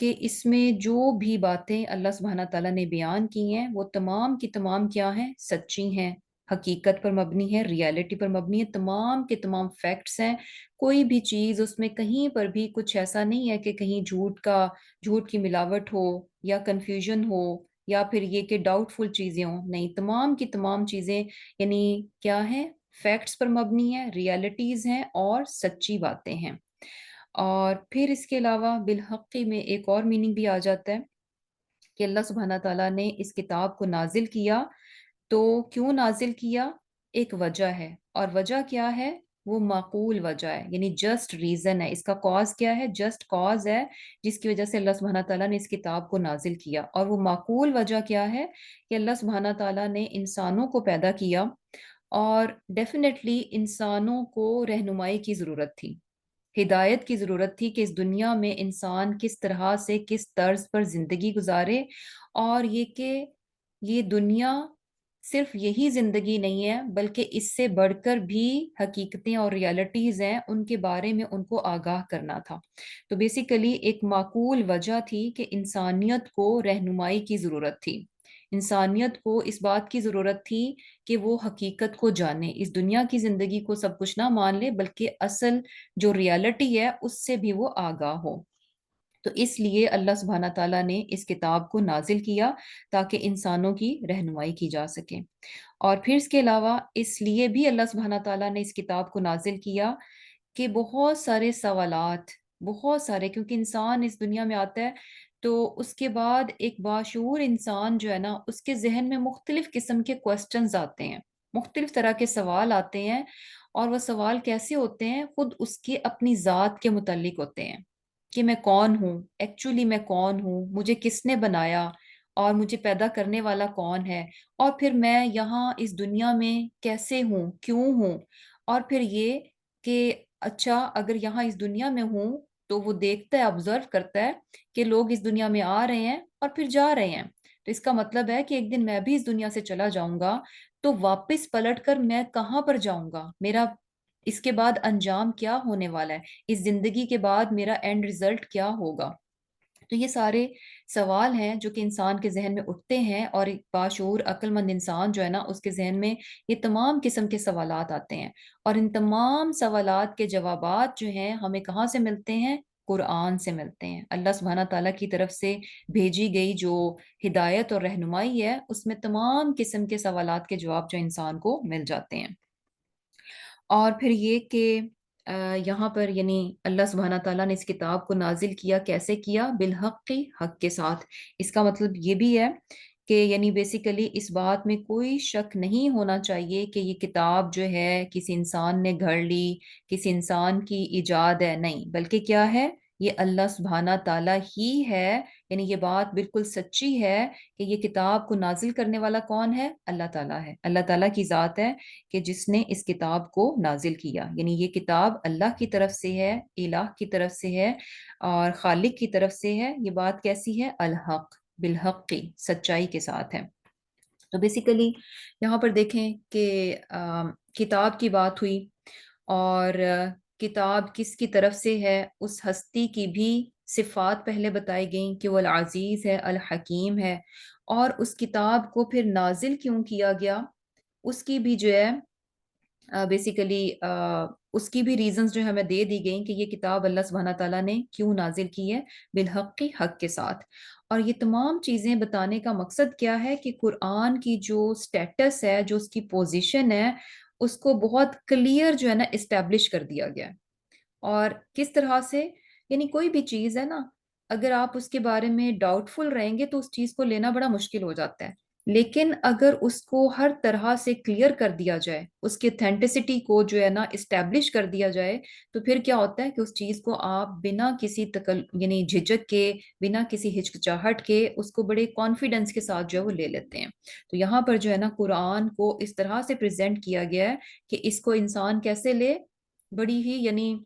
کہ اس میں جو بھی باتیں اللہ سبحانہ تعالیٰ نے بیان کی ہیں وہ تمام کی تمام کیا ہیں؟ سچی ہیں، حقیقت پر مبنی ہے، ریالٹی پر مبنی ہے، تمام کے تمام فیکٹس ہیں۔ کوئی بھی چیز اس میں کہیں پر بھی کچھ ایسا نہیں ہے کہ کہیں جھوٹ کی ملاوٹ ہو یا کنفیوژن ہو یا پھر یہ کہ ڈاؤٹ فل چیزیں ہوں، نہیں، تمام کی تمام چیزیں یعنی کیا ہیں؟ فیکٹس پر مبنی ہے، ریالٹیز ہیں اور سچی باتیں ہیں۔ اور پھر اس کے علاوہ بالحقی میں ایک اور میننگ بھی آ جاتا ہے کہ اللہ سبحانہ تعالیٰ نے اس کتاب کو نازل کیا تو کیوں نازل کیا؟ ایک وجہ ہے، اور وجہ کیا ہے؟ وہ معقول وجہ ہے، یعنی جسٹ ریزن ہے، اس کا کاز کیا ہے؟ جسٹ کاز ہے جس کی وجہ سے اللہ سبحانہ تعالیٰ نے اس کتاب کو نازل کیا۔ اور وہ معقول وجہ کیا ہے؟ کہ اللہ سبحانہ تعالیٰ نے انسانوں کو پیدا کیا اور ڈیفینیٹلی انسانوں کو رہنمائی کی ضرورت تھی، ہدایت کی ضرورت تھی کہ اس دنیا میں انسان کس طرح سے کس طرز پر زندگی گزارے، اور یہ کہ یہ دنیا صرف یہی زندگی نہیں ہے بلکہ اس سے بڑھ کر بھی حقیقتیں اور ریالٹیز ہیں، ان کے بارے میں ان کو آگاہ کرنا تھا۔ تو بیسیکلی ایک معقول وجہ تھی کہ انسانیت کو رہنمائی کی ضرورت تھی، انسانیت کو اس بات کی ضرورت تھی کہ وہ حقیقت کو جانے، اس دنیا کی زندگی کو سب کچھ نہ مان لے بلکہ اصل جو ریالٹی ہے اس سے بھی وہ آگاہ ہو۔ تو اس لیے اللہ سبحانہ تعالیٰ نے اس کتاب کو نازل کیا تاکہ انسانوں کی رہنمائی کی جا سکے۔ اور پھر اس کے علاوہ اس لیے بھی اللہ سبحانہ تعالیٰ نے اس کتاب کو نازل کیا کہ بہت سارے سوالات، بہت سارے، کیونکہ انسان اس دنیا میں آتا ہے تو اس کے بعد ایک باشعور انسان جو ہے نا اس کے ذہن میں مختلف قسم کے کوسچنز آتے ہیں، مختلف طرح کے سوال آتے ہیں، اور وہ سوال کیسے ہوتے ہیں؟ خود اس کے اپنی ذات کے متعلق ہوتے ہیں کہ میں کون ہوں، ایکچولی میں کون ہوں، مجھے کس نے بنایا اور مجھے پیدا کرنے والا کون ہے، اور پھر میں یہاں اس دنیا میں کیسے ہوں، کیوں ہوں، اور پھر یہ کہ اچھا اگر یہاں اس دنیا میں ہوں تو وہ دیکھتا ہے، آبزرو کرتا ہے کہ لوگ اس دنیا میں آ رہے ہیں اور پھر جا رہے ہیں، تو اس کا مطلب ہے کہ ایک دن میں بھی اس دنیا سے چلا جاؤں گا، تو واپس پلٹ کر میں کہاں پر جاؤں گا، میرا اس کے بعد انجام کیا ہونے والا ہے، اس زندگی کے بعد میرا اینڈ ریزلٹ کیا ہوگا۔ تو یہ سارے سوال ہیں جو کہ انسان کے ذہن میں اٹھتے ہیں، اور ایک باشعور عقل مند انسان جو ہے نا اس کے ذہن میں یہ تمام قسم کے سوالات آتے ہیں، اور ان تمام سوالات کے جوابات جو ہیں ہمیں کہاں سے ملتے ہیں؟ قرآن سے ملتے ہیں۔ اللہ سبحانہ تعالیٰ کی طرف سے بھیجی گئی جو ہدایت اور رہنمائی ہے اس میں تمام قسم کے سوالات کے جواب جو انسان کو مل جاتے ہیں۔ اور پھر یہ کہ یہاں پر یعنی اللہ سبحانہ تعالیٰ نے اس کتاب کو نازل کیا، کیسے کیا؟ بالحق، حق کے ساتھ۔ اس کا مطلب یہ بھی ہے کہ یعنی بیسیکلی اس بات میں کوئی شک نہیں ہونا چاہیے کہ یہ کتاب جو ہے کسی انسان نے گھڑ لی، کسی انسان کی ایجاد ہے، نہیں، بلکہ کیا ہے؟ یہ اللہ سبحانہ تعالیٰ ہی ہے، یعنی یہ بات بالکل سچی ہے کہ یہ کتاب کو نازل کرنے والا کون ہے؟ اللہ تعالیٰ ہے، اللہ تعالیٰ کی ذات ہے کہ جس نے اس کتاب کو نازل کیا، یعنی یہ کتاب اللہ کی طرف سے ہے، الہ کی طرف سے ہے اور خالق کی طرف سے ہے۔ یہ بات کیسی ہے؟ الحق، بالحق، سچائی کے ساتھ ہے۔ تو بیسیکلی یہاں پر دیکھیں کہ کتاب کی بات ہوئی، اور کتاب کس کی طرف سے ہے؟ اس ہستی کی بھی صفات پہلے بتائی گئیں کہ وہ العزیز ہے، الحکیم ہے، اور اس کتاب کو پھر نازل کیوں کیا گیا اس کی بھی جو ہے بیسیکلی اس کی بھی ریزنز جو ہمیں دے دی گئیں کہ یہ کتاب اللہ سبحانہ تعالیٰ نے کیوں نازل کی ہے، بالحق، حق کے ساتھ۔ اور یہ تمام چیزیں بتانے کا مقصد کیا ہے کہ قرآن کی جو سٹیٹس ہے، جو اس کی پوزیشن ہے، اس کو بہت کلیئر جو ہے نا اسٹیبلش کر دیا گیا ہے۔ اور کس طرح سے؟ یعنی کوئی بھی چیز ہے نا، اگر آپ اس کے بارے میں ڈاؤٹ فل رہیں گے تو اس چیز کو لینا بڑا مشکل ہو جاتا ہے، لیکن اگر اس کو ہر طرح سے کلیئر کر دیا جائے، اس کی اتھینٹسٹی کو جو ہے نا اسٹیبلش کر دیا جائے، تو پھر کیا ہوتا ہے کہ اس چیز کو آپ بنا کسی یعنی جھجک کے، بنا کسی ہچکچاہٹ کے اس کو بڑے کانفیڈنس کے ساتھ جو ہے وہ لے لیتے ہیں۔ تو یہاں پر جو ہے نا قرآن کو اس طرح سے پریزنٹ کیا گیا ہے کہ اس کو انسان کیسے لے؟ بڑی ہی یعنی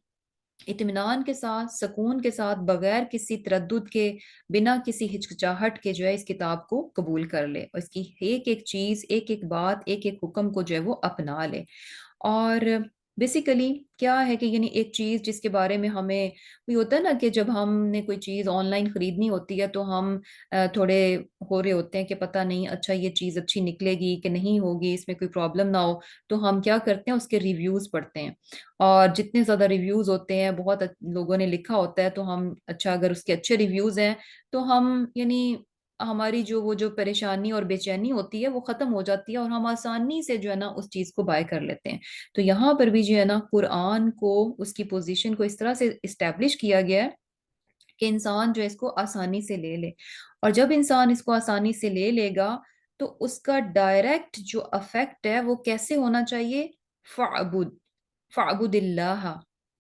اطمینان کے ساتھ، سکون کے ساتھ، بغیر کسی تردد کے، بنا کسی ہچکچاہٹ کے جو ہے اس کتاب کو قبول کر لے، اور اس کی ایک ایک چیز، ایک ایک بات، ایک ایک حکم کو جو ہے وہ اپنا لے۔ اور بیسیکلی کیا ہے کہ یعنی ایک چیز جس کے بارے میں ہمیں کوئی ہوتا ہے نا کہ جب ہم نے کوئی چیز آن لائن خریدنی ہوتی ہے تو ہم تھوڑے ہو رہے ہوتے ہیں کہ پتہ نہیں اچھا یہ چیز اچھی نکلے گی کہ نہیں ہوگی، اس میں کوئی پرابلم نہ ہو، تو ہم کیا کرتے ہیں اس کے ریویوز پڑھتے ہیں، اور جتنے زیادہ ریویوز ہوتے ہیں بہت لوگوں نے لکھا ہوتا ہے تو ہم اچھا اگر اس کے اچھے ریویوز ہیں تو ہم یعنی ہماری جو پریشانی اور بے چینی ہوتی ہے وہ ختم ہو جاتی ہے اور ہم آسانی سے جو ہے نا اس چیز کو بائی کر لیتے ہیں۔ تو یہاں پر بھی جو ہے نا قرآن کو اس کی پوزیشن کو اس طرح سے اسٹیبلش کیا گیا ہے کہ انسان جو ہے اس کو آسانی سے لے لے، اور جب انسان اس کو آسانی سے لے لے گا تو اس کا ڈائریکٹ جو افیکٹ ہے وہ کیسے ہونا چاہیے؟ فَعْبُدْ فَعْبُدِ اللَّهَ،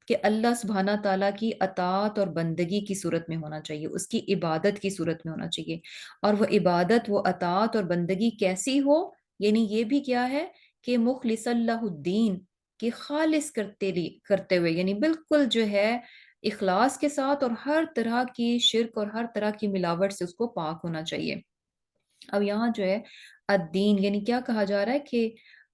کہ اللہ سبحانہ تعالیٰ کی اطاعت اور بندگی کی صورت میں ہونا چاہیے، اس کی عبادت کی صورت میں ہونا چاہیے۔ اور وہ عبادت، وہ اطاعت اور بندگی کیسی ہو؟ یعنی یہ بھی کیا ہے کہ مخلص اللہ الدین، کہ خالص کرتے ہوئے، یعنی بالکل جو ہے اخلاص کے ساتھ، اور ہر طرح کی شرک اور ہر طرح کی ملاوٹ سے اس کو پاک ہونا چاہیے۔ اب یہاں جو ہے الدین یعنی کیا کہا جا رہا ہے کہ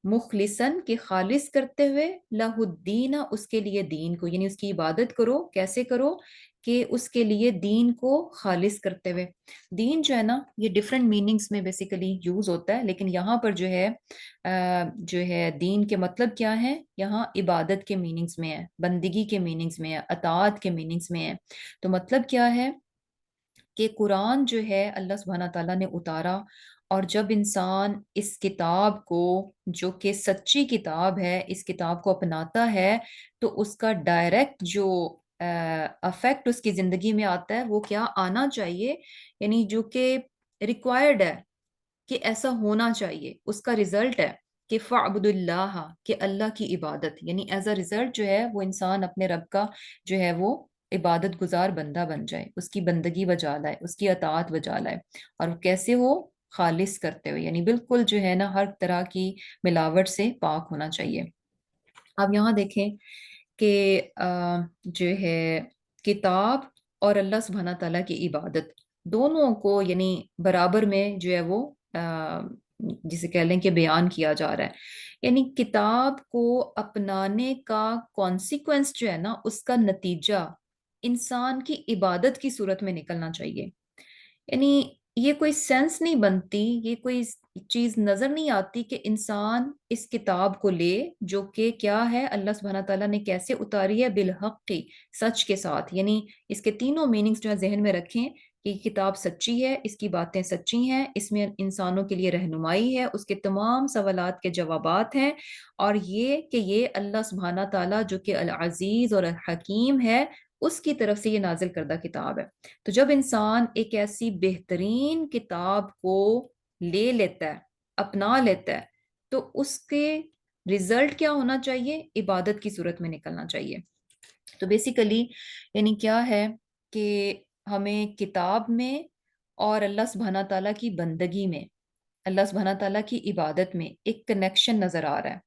مخلصن، کے خالص کرتے ہوئے، لہ الدین، اس کے لیے دین کو، یعنی اس کی عبادت کرو، کیسے کرو کہ اس کے لیے دین کو خالص کرتے ہوئے۔ دین جو ہے نا یہ ڈفرینٹ میننگز میں بیسیکلی یوز ہوتا ہے، لیکن یہاں پر جو ہے دین کے مطلب کیا ہے، یہاں عبادت کے میننگز میں ہے، بندگی کے میننگز میں ہے، اطاعت کے میننگز میں ہے۔ تو مطلب کیا ہے کہ قرآن جو ہے اللہ سبحانہ تعالیٰ نے اتارا، اور جب انسان اس کتاب کو، جو کہ سچی کتاب ہے، اس کتاب کو اپناتا ہے تو اس کا ڈائریکٹ جو افیکٹ اس کی زندگی میں آتا ہے وہ کیا آنا چاہیے، یعنی جو کہ ریکوائرڈ ہے کہ ایسا ہونا چاہیے، اس کا ریزلٹ ہے کہ فَعْبُدُ اللَّهَ، کہ اللہ کی عبادت، یعنی ایز اے ریزلٹ جو ہے وہ انسان اپنے رب کا جو ہے وہ عبادت گزار بندہ بن جائے، اس کی بندگی بجا لائے، اس کی اطاعت بجا لائے، اور کیسے ہو؟ خالص کرتے ہوئے، یعنی بالکل جو ہے نا ہر طرح کی ملاوٹ سے پاک ہونا چاہیے۔ اب یہاں دیکھیں کہ جو ہے کتاب اور اللہ سبحانہ تعالیٰ کی عبادت دونوں کو یعنی برابر میں جو ہے وہ جسے کہہ لیں کہ بیان کیا جا رہا ہے، یعنی کتاب کو اپنانے کا کانسیکوینس جو ہے نا اس کا نتیجہ انسان کی عبادت کی صورت میں نکلنا چاہیے۔ یعنی یہ کوئی سینس نہیں بنتی، یہ کوئی چیز نظر نہیں آتی کہ انسان اس کتاب کو لے جو کہ کیا ہے، اللہ سبحانہ تعالیٰ نے کیسے اتاری ہے، بالحق کی، سچ کے ساتھ، یعنی اس کے تینوں میننگز جو ہے ذہن میں رکھیں کہ یہ کتاب سچی ہے، اس کی باتیں سچی ہیں، اس میں انسانوں کے لیے رہنمائی ہے، اس کے تمام سوالات کے جوابات ہیں، اور یہ کہ یہ اللہ سبحانہ تعالیٰ جو کہ العزیز اور الحکیم ہے اس کی طرف سے یہ نازل کردہ کتاب ہے۔ تو جب انسان ایک ایسی بہترین کتاب کو لے لیتا ہے، اپنا لیتا ہے، تو اس کے ریزلٹ کیا ہونا چاہیے؟ عبادت کی صورت میں نکلنا چاہیے۔ تو بیسیکلی یعنی کیا ہے کہ ہمیں کتاب میں اور اللہ سبحانہ تعالیٰ کی بندگی میں، اللہ سبحانہ تعالیٰ کی عبادت میں ایک کنیکشن نظر آ رہا ہے،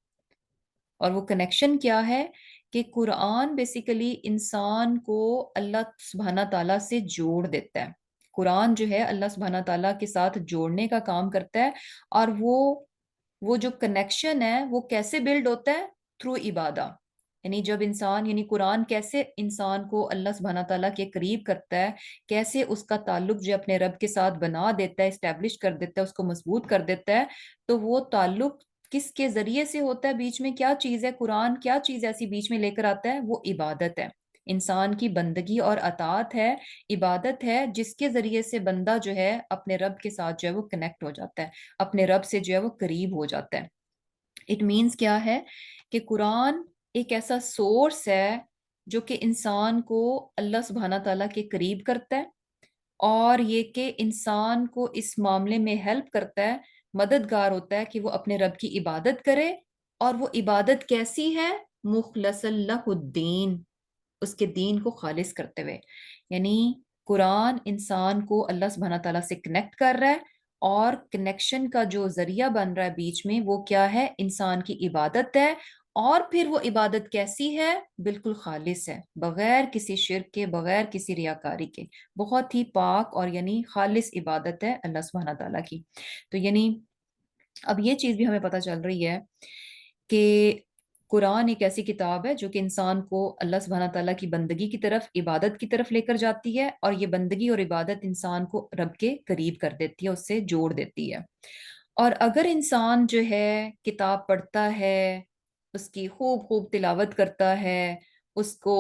اور وہ کنیکشن کیا ہے کہ قرآن بیسیکلی انسان کو اللہ سبحانہ تعالیٰ سے جوڑ دیتا ہے۔ قرآن جو ہے اللہ سبحانہ تعالیٰ کے ساتھ جوڑنے کا کام کرتا ہے، اور وہ جو کنیکشن ہے وہ کیسے بلڈ ہوتا ہے؟ تھرو عبادہ، یعنی جب انسان، یعنی قرآن کیسے انسان کو اللہ سبحانہ تعالیٰ کے قریب کرتا ہے، کیسے اس کا تعلق جو اپنے رب کے ساتھ بنا دیتا ہے، اسٹیبلش کر دیتا ہے، اس کو مضبوط کر دیتا ہے۔ تو وہ تعلق کس کے ذریعے سے ہوتا ہے؟ بیچ میں کیا چیز ہے؟ قرآن کیا چیز ایسی بیچ میں لے کر آتا ہے؟ وہ عبادت ہے، انسان کی بندگی اور اطاعت ہے، عبادت ہے، جس کے ذریعے سے بندہ جو ہے اپنے رب کے ساتھ جو ہے وہ کنیکٹ ہو جاتا ہے، اپنے رب سے جو ہے وہ قریب ہو جاتا ہے۔ اٹ مینس کیا ہے کہ قرآن ایک ایسا سورس ہے جو کہ انسان کو اللہ سبحانہ تعالیٰ کے قریب کرتا ہے، اور یہ کہ انسان کو اس معاملے میں ہیلپ کرتا ہے، مددگار ہوتا ہے کہ وہ اپنے رب کی عبادت کرے، اور وہ عبادت کیسی ہے؟ مخلص اللہ الدین، اس کے دین کو خالص کرتے ہوئے، یعنی قرآن انسان کو اللہ سبحانہ تعالیٰ سے کنیکٹ کر رہا ہے، اور کنیکشن کا جو ذریعہ بن رہا ہے بیچ میں وہ کیا ہے؟ انسان کی عبادت ہے، اور پھر وہ عبادت کیسی ہے؟ بالکل خالص ہے، بغیر کسی شرک کے، بغیر کسی ریاکاری کے، بہت ہی پاک اور یعنی خالص عبادت ہے اللہ سبحانہ تعالیٰ کی۔ تو یعنی اب یہ چیز بھی ہمیں پتہ چل رہی ہے کہ قرآن ایک ایسی کتاب ہے جو کہ انسان کو اللہ سبحانہ تعالیٰ کی بندگی کی طرف، عبادت کی طرف لے کر جاتی ہے، اور یہ بندگی اور عبادت انسان کو رب کے قریب کر دیتی ہے، اس سے جوڑ دیتی ہے۔ اور اگر انسان جو ہے کتاب پڑھتا ہے، اس کی خوب خوب تلاوت کرتا ہے، اس کو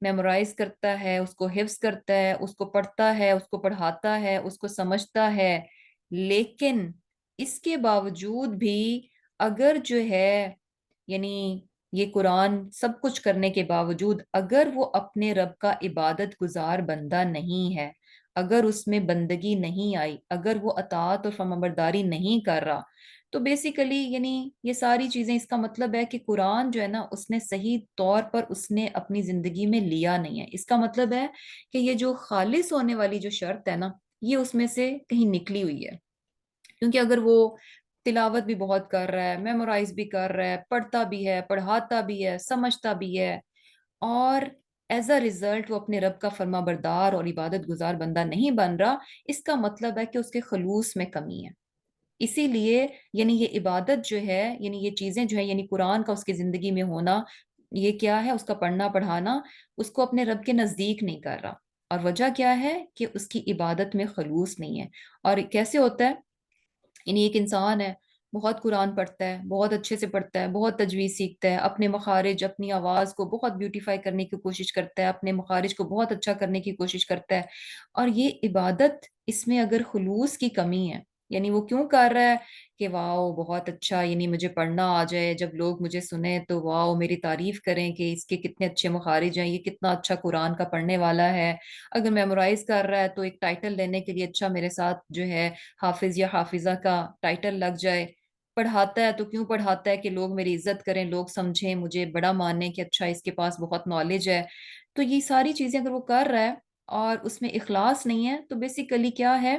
میمورائز کرتا ہے، اس کو حفظ کرتا ہے، اس کو پڑھتا ہے، اس کو پڑھاتا ہے، اس کو سمجھتا ہے، لیکن اس کے باوجود بھی اگر جو ہے یعنی یہ قرآن سب کچھ کرنے کے باوجود اگر وہ اپنے رب کا عبادت گزار بندہ نہیں ہے، اگر اس میں بندگی نہیں آئی، اگر وہ اطاعت اور فرمانبرداری نہیں کر رہا، تو بیسیکلی یعنی یہ ساری چیزیں، اس کا مطلب ہے کہ قرآن جو ہے نا، اس نے صحیح طور پر اس نے اپنی زندگی میں لیا نہیں ہے۔ اس کا مطلب ہے کہ یہ جو خالص ہونے والی جو شرط ہے نا، یہ اس میں سے کہیں نکلی ہوئی ہے۔ کیونکہ اگر وہ تلاوت بھی بہت کر رہا ہے، میمورائز بھی کر رہا ہے، پڑھتا بھی ہے، پڑھاتا بھی ہے، سمجھتا بھی ہے، اور ایز اے ریزلٹ وہ اپنے رب کا فرما بردار اور عبادت گزار بندہ نہیں بن رہا، اس کا مطلب ہے کہ اس کے خلوص میں کمی ہے۔ اسی لیے یعنی یہ عبادت جو ہے، یعنی یہ چیزیں جو ہے، یعنی قرآن کا اس کی زندگی میں ہونا، یہ کیا ہے، اس کا پڑھنا پڑھانا اس کو اپنے رب کے نزدیک نہیں کر رہا۔ اور وجہ کیا ہے کہ اس کی عبادت میں خلوص نہیں ہے۔ اور کیسے ہوتا ہے؟ یعنی ایک انسان ہے، بہت قرآن پڑھتا ہے، بہت اچھے سے پڑھتا ہے، بہت تجوید سیکھتا ہے، اپنے مخارج، اپنی آواز کو بہت بیوٹیفائی کرنے کی کوشش کرتا ہے، اپنے مخارج کو بہت اچھا کرنے کی کوشش کرتا ہے، اور یہ عبادت، اس میں اگر خلوص کی کمی ہے، یعنی وہ کیوں کر رہا ہے کہ واؤ بہت اچھا، یعنی مجھے پڑھنا آ جائے، جب لوگ مجھے سنیں تو واؤ میری تعریف کریں کہ اس کے کتنے اچھے مخارج ہیں، یہ کتنا اچھا قرآن کا پڑھنے والا ہے۔ اگر میمورائز کر رہا ہے تو ایک ٹائٹل لینے کے لیے اچھا میرے ساتھ جو ہے حافظ یا حافظہ کا ٹائٹل لگ جائے۔ پڑھاتا ہے تو کیوں پڑھاتا ہے کہ لوگ میری عزت کریں، لوگ سمجھیں، مجھے بڑا مانیں کہ اچھا اس کے پاس بہت نالج ہے۔ تو یہ ساری چیزیں اگر وہ کر رہا ہے اور اس میں اخلاص نہیں ہے، تو بیسیکلی کیا ہے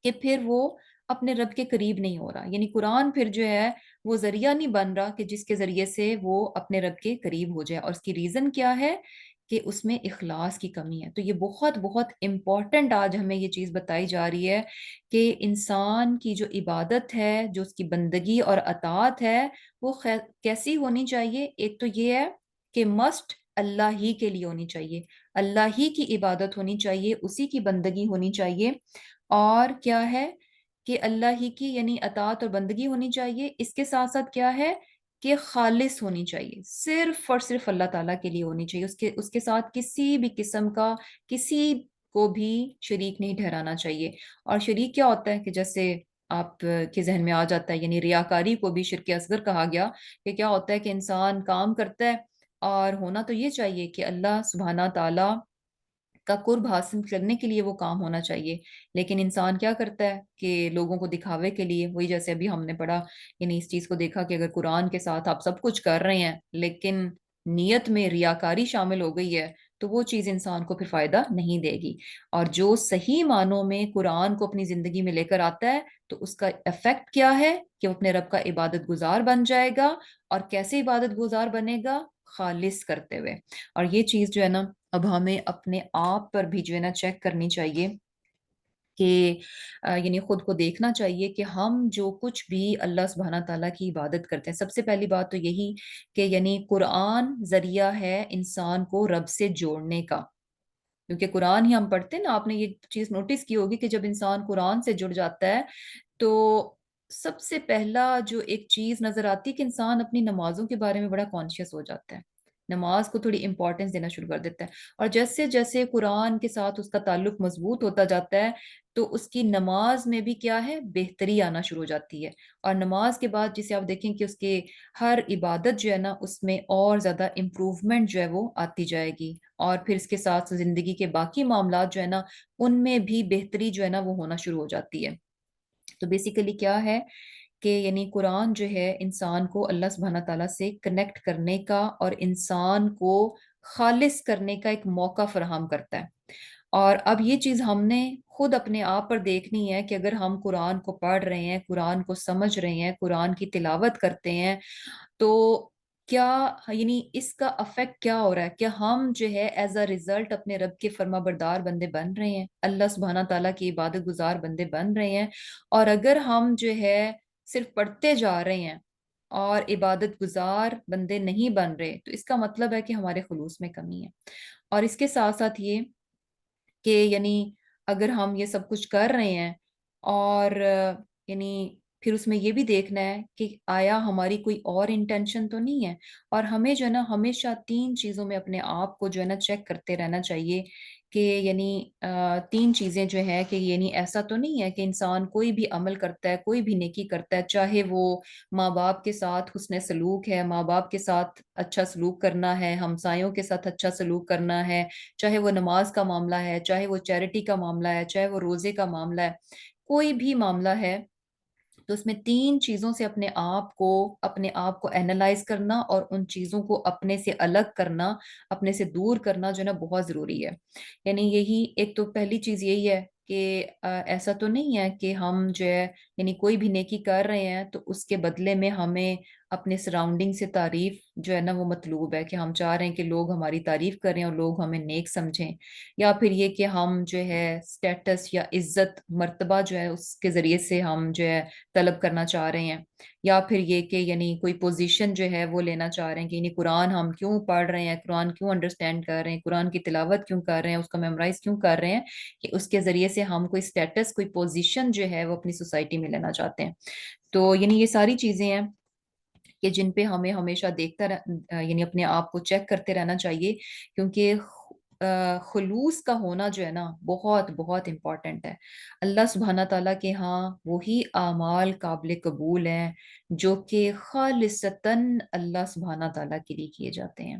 کہ پھر وہ اپنے رب کے قریب نہیں ہو رہا۔ یعنی قرآن پھر جو ہے وہ ذریعہ نہیں بن رہا کہ جس کے ذریعے سے وہ اپنے رب کے قریب ہو جائے۔ اور اس کی ریزن کیا ہے کہ اس میں اخلاص کی کمی ہے۔ تو یہ بہت بہت امپورٹنٹ آج ہمیں یہ چیز بتائی جا رہی ہے کہ انسان کی جو عبادت ہے، جو اس کی بندگی اور اطاعت ہے، وہ کیسی ہونی چاہیے۔ ایک تو یہ ہے کہ مسٹ اللہ ہی کے لیے ہونی چاہیے، اللہ ہی کی عبادت ہونی چاہیے، اسی کی بندگی ہونی چاہیے۔ اور کیا ہے کہ اللہ ہی کی یعنی اطاعت اور بندگی ہونی چاہیے، اس کے ساتھ ساتھ کیا ہے کہ خالص ہونی چاہیے، صرف اور صرف اللہ تعالیٰ کے لیے ہونی چاہیے، اس کے ساتھ کسی بھی قسم کا کسی کو بھی شریک نہیں ٹھہرانا چاہیے۔ اور شریک کیا ہوتا ہے کہ جیسے آپ کے ذہن میں آ جاتا ہے، یعنی ریاکاری کو بھی شرک اصغر کہا گیا، کہ کیا ہوتا ہے کہ انسان کام کرتا ہے اور ہونا تو یہ چاہیے کہ اللہ سبحانہ تعالیٰ کا قرب حاصل کرنے کے لیے وہ کام ہونا چاہیے، لیکن انسان کیا کرتا ہے کہ لوگوں کو دکھاوے کے لیے، وہی جیسے ابھی ہم نے پڑھا، یعنی اس چیز کو دیکھا کہ اگر قرآن کے ساتھ آپ سب کچھ کر رہے ہیں لیکن نیت میں ریاکاری شامل ہو گئی ہے، تو وہ چیز انسان کو پھر فائدہ نہیں دے گی۔ اور جو صحیح معنوں میں قرآن کو اپنی زندگی میں لے کر آتا ہے، تو اس کا افیکٹ کیا ہے کہ وہ اپنے رب کا عبادت گزار بن جائے گا۔ اور کیسے عبادت گزار بنے گا؟ خالص کرتے ہوئے۔ اور یہ چیز جو ہے نا، اب ہمیں اپنے آپ پر بھی جو ہے نا چیک کرنی چاہیے کہ یعنی خود کو دیکھنا چاہیے کہ ہم جو کچھ بھی اللہ سبحانہ تعالیٰ کی عبادت کرتے ہیں، سب سے پہلی بات تو یہی کہ یعنی قرآن ذریعہ ہے انسان کو رب سے جوڑنے کا۔ کیونکہ قرآن ہی ہم پڑھتے ہیں نا، آپ نے یہ چیز نوٹس کی ہوگی کہ جب انسان قرآن سے جڑ جاتا ہے تو سب سے پہلا جو ایک چیز نظر آتی ہے کہ انسان اپنی نمازوں کے بارے میں بڑا کانشیس ہو جاتا ہے، نماز کو تھوڑی امپورٹنس دینا شروع کر دیتا ہے۔ اور جیسے جیسے قرآن کے ساتھ اس کا تعلق مضبوط ہوتا جاتا ہے، تو اس کی نماز میں بھی کیا ہے، بہتری آنا شروع ہو جاتی ہے۔ اور نماز کے بعد جسے آپ دیکھیں کہ اس کے ہر عبادت جو ہے نا، اس میں اور زیادہ امپروومنٹ جو ہے وہ آتی جائے گی، اور پھر اس کے ساتھ زندگی کے باقی معاملات جو ہے نا، ان میں بھی بہتری جو ہے نا وہ ہونا شروع ہو جاتی ہے۔ تو بیسیکلی کیا ہے کہ یعنی قرآن جو ہے انسان کو اللہ سبحانہ تعالیٰ سے کنیکٹ کرنے کا اور انسان کو خالص کرنے کا ایک موقع فراہم کرتا ہے۔ اور اب یہ چیز ہم نے خود اپنے آپ پر دیکھنی ہے کہ اگر ہم قرآن کو پڑھ رہے ہیں، قرآن کو سمجھ رہے ہیں، قرآن کی تلاوت کرتے ہیں، تو کیا یعنی اس کا افیکٹ کیا ہو رہا ہے؟ کہ ہم جو ہے ایز اے ریزلٹ اپنے رب کے فرما بردار بندے بن رہے ہیں، اللہ سبحانہ تعالیٰ کی عبادت گزار بندے بن رہے ہیں؟ اور اگر ہم جو ہے صرف پڑھتے جا رہے ہیں اور عبادت گزار بندے نہیں بن رہے، تو اس کا مطلب ہے کہ ہمارے خلوص میں کمی ہے۔ اور اس کے ساتھ ساتھ یہ کہ یعنی اگر ہم یہ سب کچھ کر رہے ہیں اور یعنی پھر اس میں یہ بھی دیکھنا ہے کہ آیا ہماری کوئی اور انٹینشن تو نہیں ہے، اور ہمیں جو ہے نا ہمیشہ 3 چیزوں میں اپنے آپ کو جو ہے نا چیک کرتے رہنا چاہیے کہ یعنی 3 چیزیں جو ہے کہ یعنی ایسا تو نہیں ہے کہ انسان کوئی بھی عمل کرتا ہے، کوئی بھی نیکی کرتا ہے، چاہے وہ ماں باپ کے ساتھ حسن سلوک ہے، ماں باپ کے ساتھ اچھا سلوک کرنا ہے، ہمسایوں کے ساتھ اچھا سلوک کرنا ہے، چاہے وہ نماز کا معاملہ ہے، چاہے وہ چیریٹی کا معاملہ ہے، چاہے وہ روزے کا معاملہ ہے، کوئی بھی معاملہ ہے، تو اس میں 3 چیزوں سے اپنے آپ کو اینالائز کرنا اور ان چیزوں کو اپنے سے الگ کرنا، اپنے سے دور کرنا جو ہے نا بہت ضروری ہے۔ یعنی یہی ایک تو پہلی چیز یہی ہے کہ ایسا تو نہیں ہے کہ ہم جو ہے یعنی کوئی بھی نیکی کر رہے ہیں تو اس کے بدلے میں ہمیں اپنے سراؤنڈنگ سے تعریف جو ہے نا وہ مطلوب ہے، کہ ہم چاہ رہے ہیں کہ لوگ ہماری تعریف کریں اور لوگ ہمیں نیک سمجھیں، یا پھر یہ کہ ہم جو ہے سٹیٹس یا عزت مرتبہ جو ہے اس کے ذریعے سے ہم جو ہے طلب کرنا چاہ رہے ہیں، یا پھر یہ کہ یعنی کوئی پوزیشن جو ہے وہ لینا چاہ رہے ہیں کہ یعنی قرآن ہم کیوں پڑھ رہے ہیں، قرآن کیوں انڈرسٹینڈ کر رہے ہیں، قرآن کی تلاوت کیوں کر رہے ہیں، اس کا میمورائز کیوں کر رہے ہیں، کہ اس کے ذریعے سے ہم کوئی سٹیٹس، کوئی پوزیشن جو ہے وہ اپنی سوسائٹی میں لینا چاہتے ہیں۔ تو یعنی یہ ساری چیزیں ہیں کہ جن پہ ہمیں ہمیشہ یعنی اپنے آپ کو چیک کرتے رہنا چاہیے، کیونکہ خلوص کا ہونا جو ہے نا بہت بہت امپورٹنٹ ہے۔ اللہ سبحانہ تعالیٰ کے ہاں وہی اعمال قابل قبول ہیں جو کہ خالصتاً اللہ سبحانہ تعالیٰ کے لیے کیے جاتے ہیں۔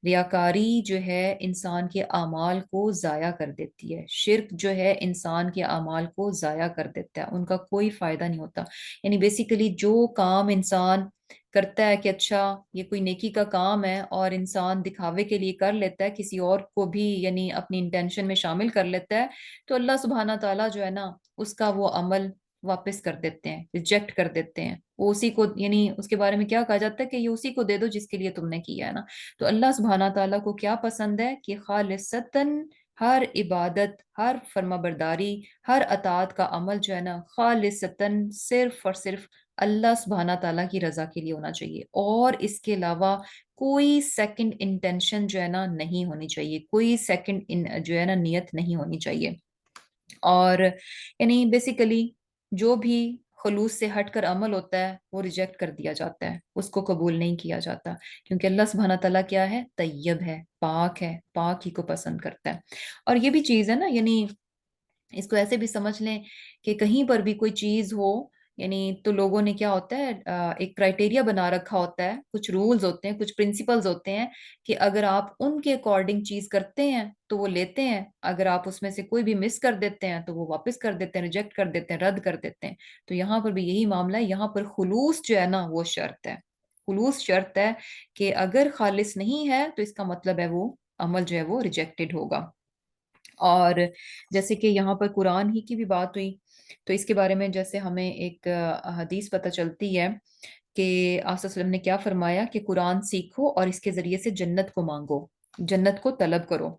ریاکاری جو ہے انسان کے اعمال کو ضائع کر دیتی ہے، شرک جو ہے انسان کے اعمال کو ضائع کر دیتا ہے، ان کا کوئی فائدہ نہیں ہوتا۔ یعنی بیسیکلی جو کام انسان کرتا ہے کہ اچھا یہ کوئی نیکی کا کام ہے اور انسان دکھاوے کے لیے کر لیتا ہے، کسی اور کو بھی یعنی اپنی انٹینشن میں شامل کر لیتا ہے، تو اللہ سبحانہ تعالیٰ جو ہے نا اس کا وہ عمل واپس کر دیتے ہیں، ریجیکٹ کر دیتے ہیں، وہ اسی کو یعنی اس کے بارے میں کیا کہا جاتا ہے کہ یہ اسی کو دے دو جس کے لیے تم نے کیا ہے نا۔ تو اللہ سبحانہ تعالیٰ کو کیا پسند ہے کہ خالصتاً ہر عبادت، ہر فرما برداری، ہر اطاعت کا عمل جو ہے نا خالصتاً صرف اور صرف اللہ سبحانہ تعالیٰ کی رضا کے لیے ہونا چاہیے، اور اس کے علاوہ کوئی سیکنڈ انٹینشن جو ہے نا نہیں ہونی چاہیے، کوئی سیکنڈ جو ہے نا نیت نہیں ہونی چاہیے۔ اور یعنی بیسیکلی جو بھی خلوص سے ہٹ کر عمل ہوتا ہے وہ ریجیکٹ کر دیا جاتا ہے، اس کو قبول نہیں کیا جاتا، کیونکہ اللہ سبحانہ تعالیٰ کیا ہے؟ طیب ہے، پاک ہی کو پسند کرتا ہے۔ اور یہ بھی چیز ہے نا، یعنی اس کو ایسے بھی سمجھ لیں کہ کہیں پر بھی کوئی چیز ہو یعنی تو لوگوں نے کیا ہوتا ہے ایک کرائٹیریا بنا رکھا ہوتا ہے، کچھ رولز ہوتے ہیں، کچھ پرنسپلز ہوتے ہیں کہ اگر آپ ان کے اکارڈنگ چیز کرتے ہیں تو وہ لیتے ہیں، اگر آپ اس میں سے کوئی بھی مس کر دیتے ہیں تو وہ واپس کر دیتے ہیں، ریجیکٹ کر دیتے ہیں، رد کر دیتے ہیں۔ تو یہاں پر بھی یہی معاملہ ہے، یہاں پر خلوص جو ہے نا وہ شرط ہے، خلوص شرط ہے کہ اگر خالص نہیں ہے تو اس کا مطلب ہے وہ عمل جو ہے وہ ریجیکٹڈ ہوگا۔ اور جیسے کہ یہاں پر قرآن ہی کی بھی بات ہوئی، تو اس کے بارے میں جیسے ہمیں ایک حدیث پتہ چلتی ہے کہ آپ صلی اللہ علیہ وسلم نے کیا فرمایا کہ قرآن سیکھو اور اس کے ذریعے سے جنت کو مانگو، جنت کو طلب کرو۔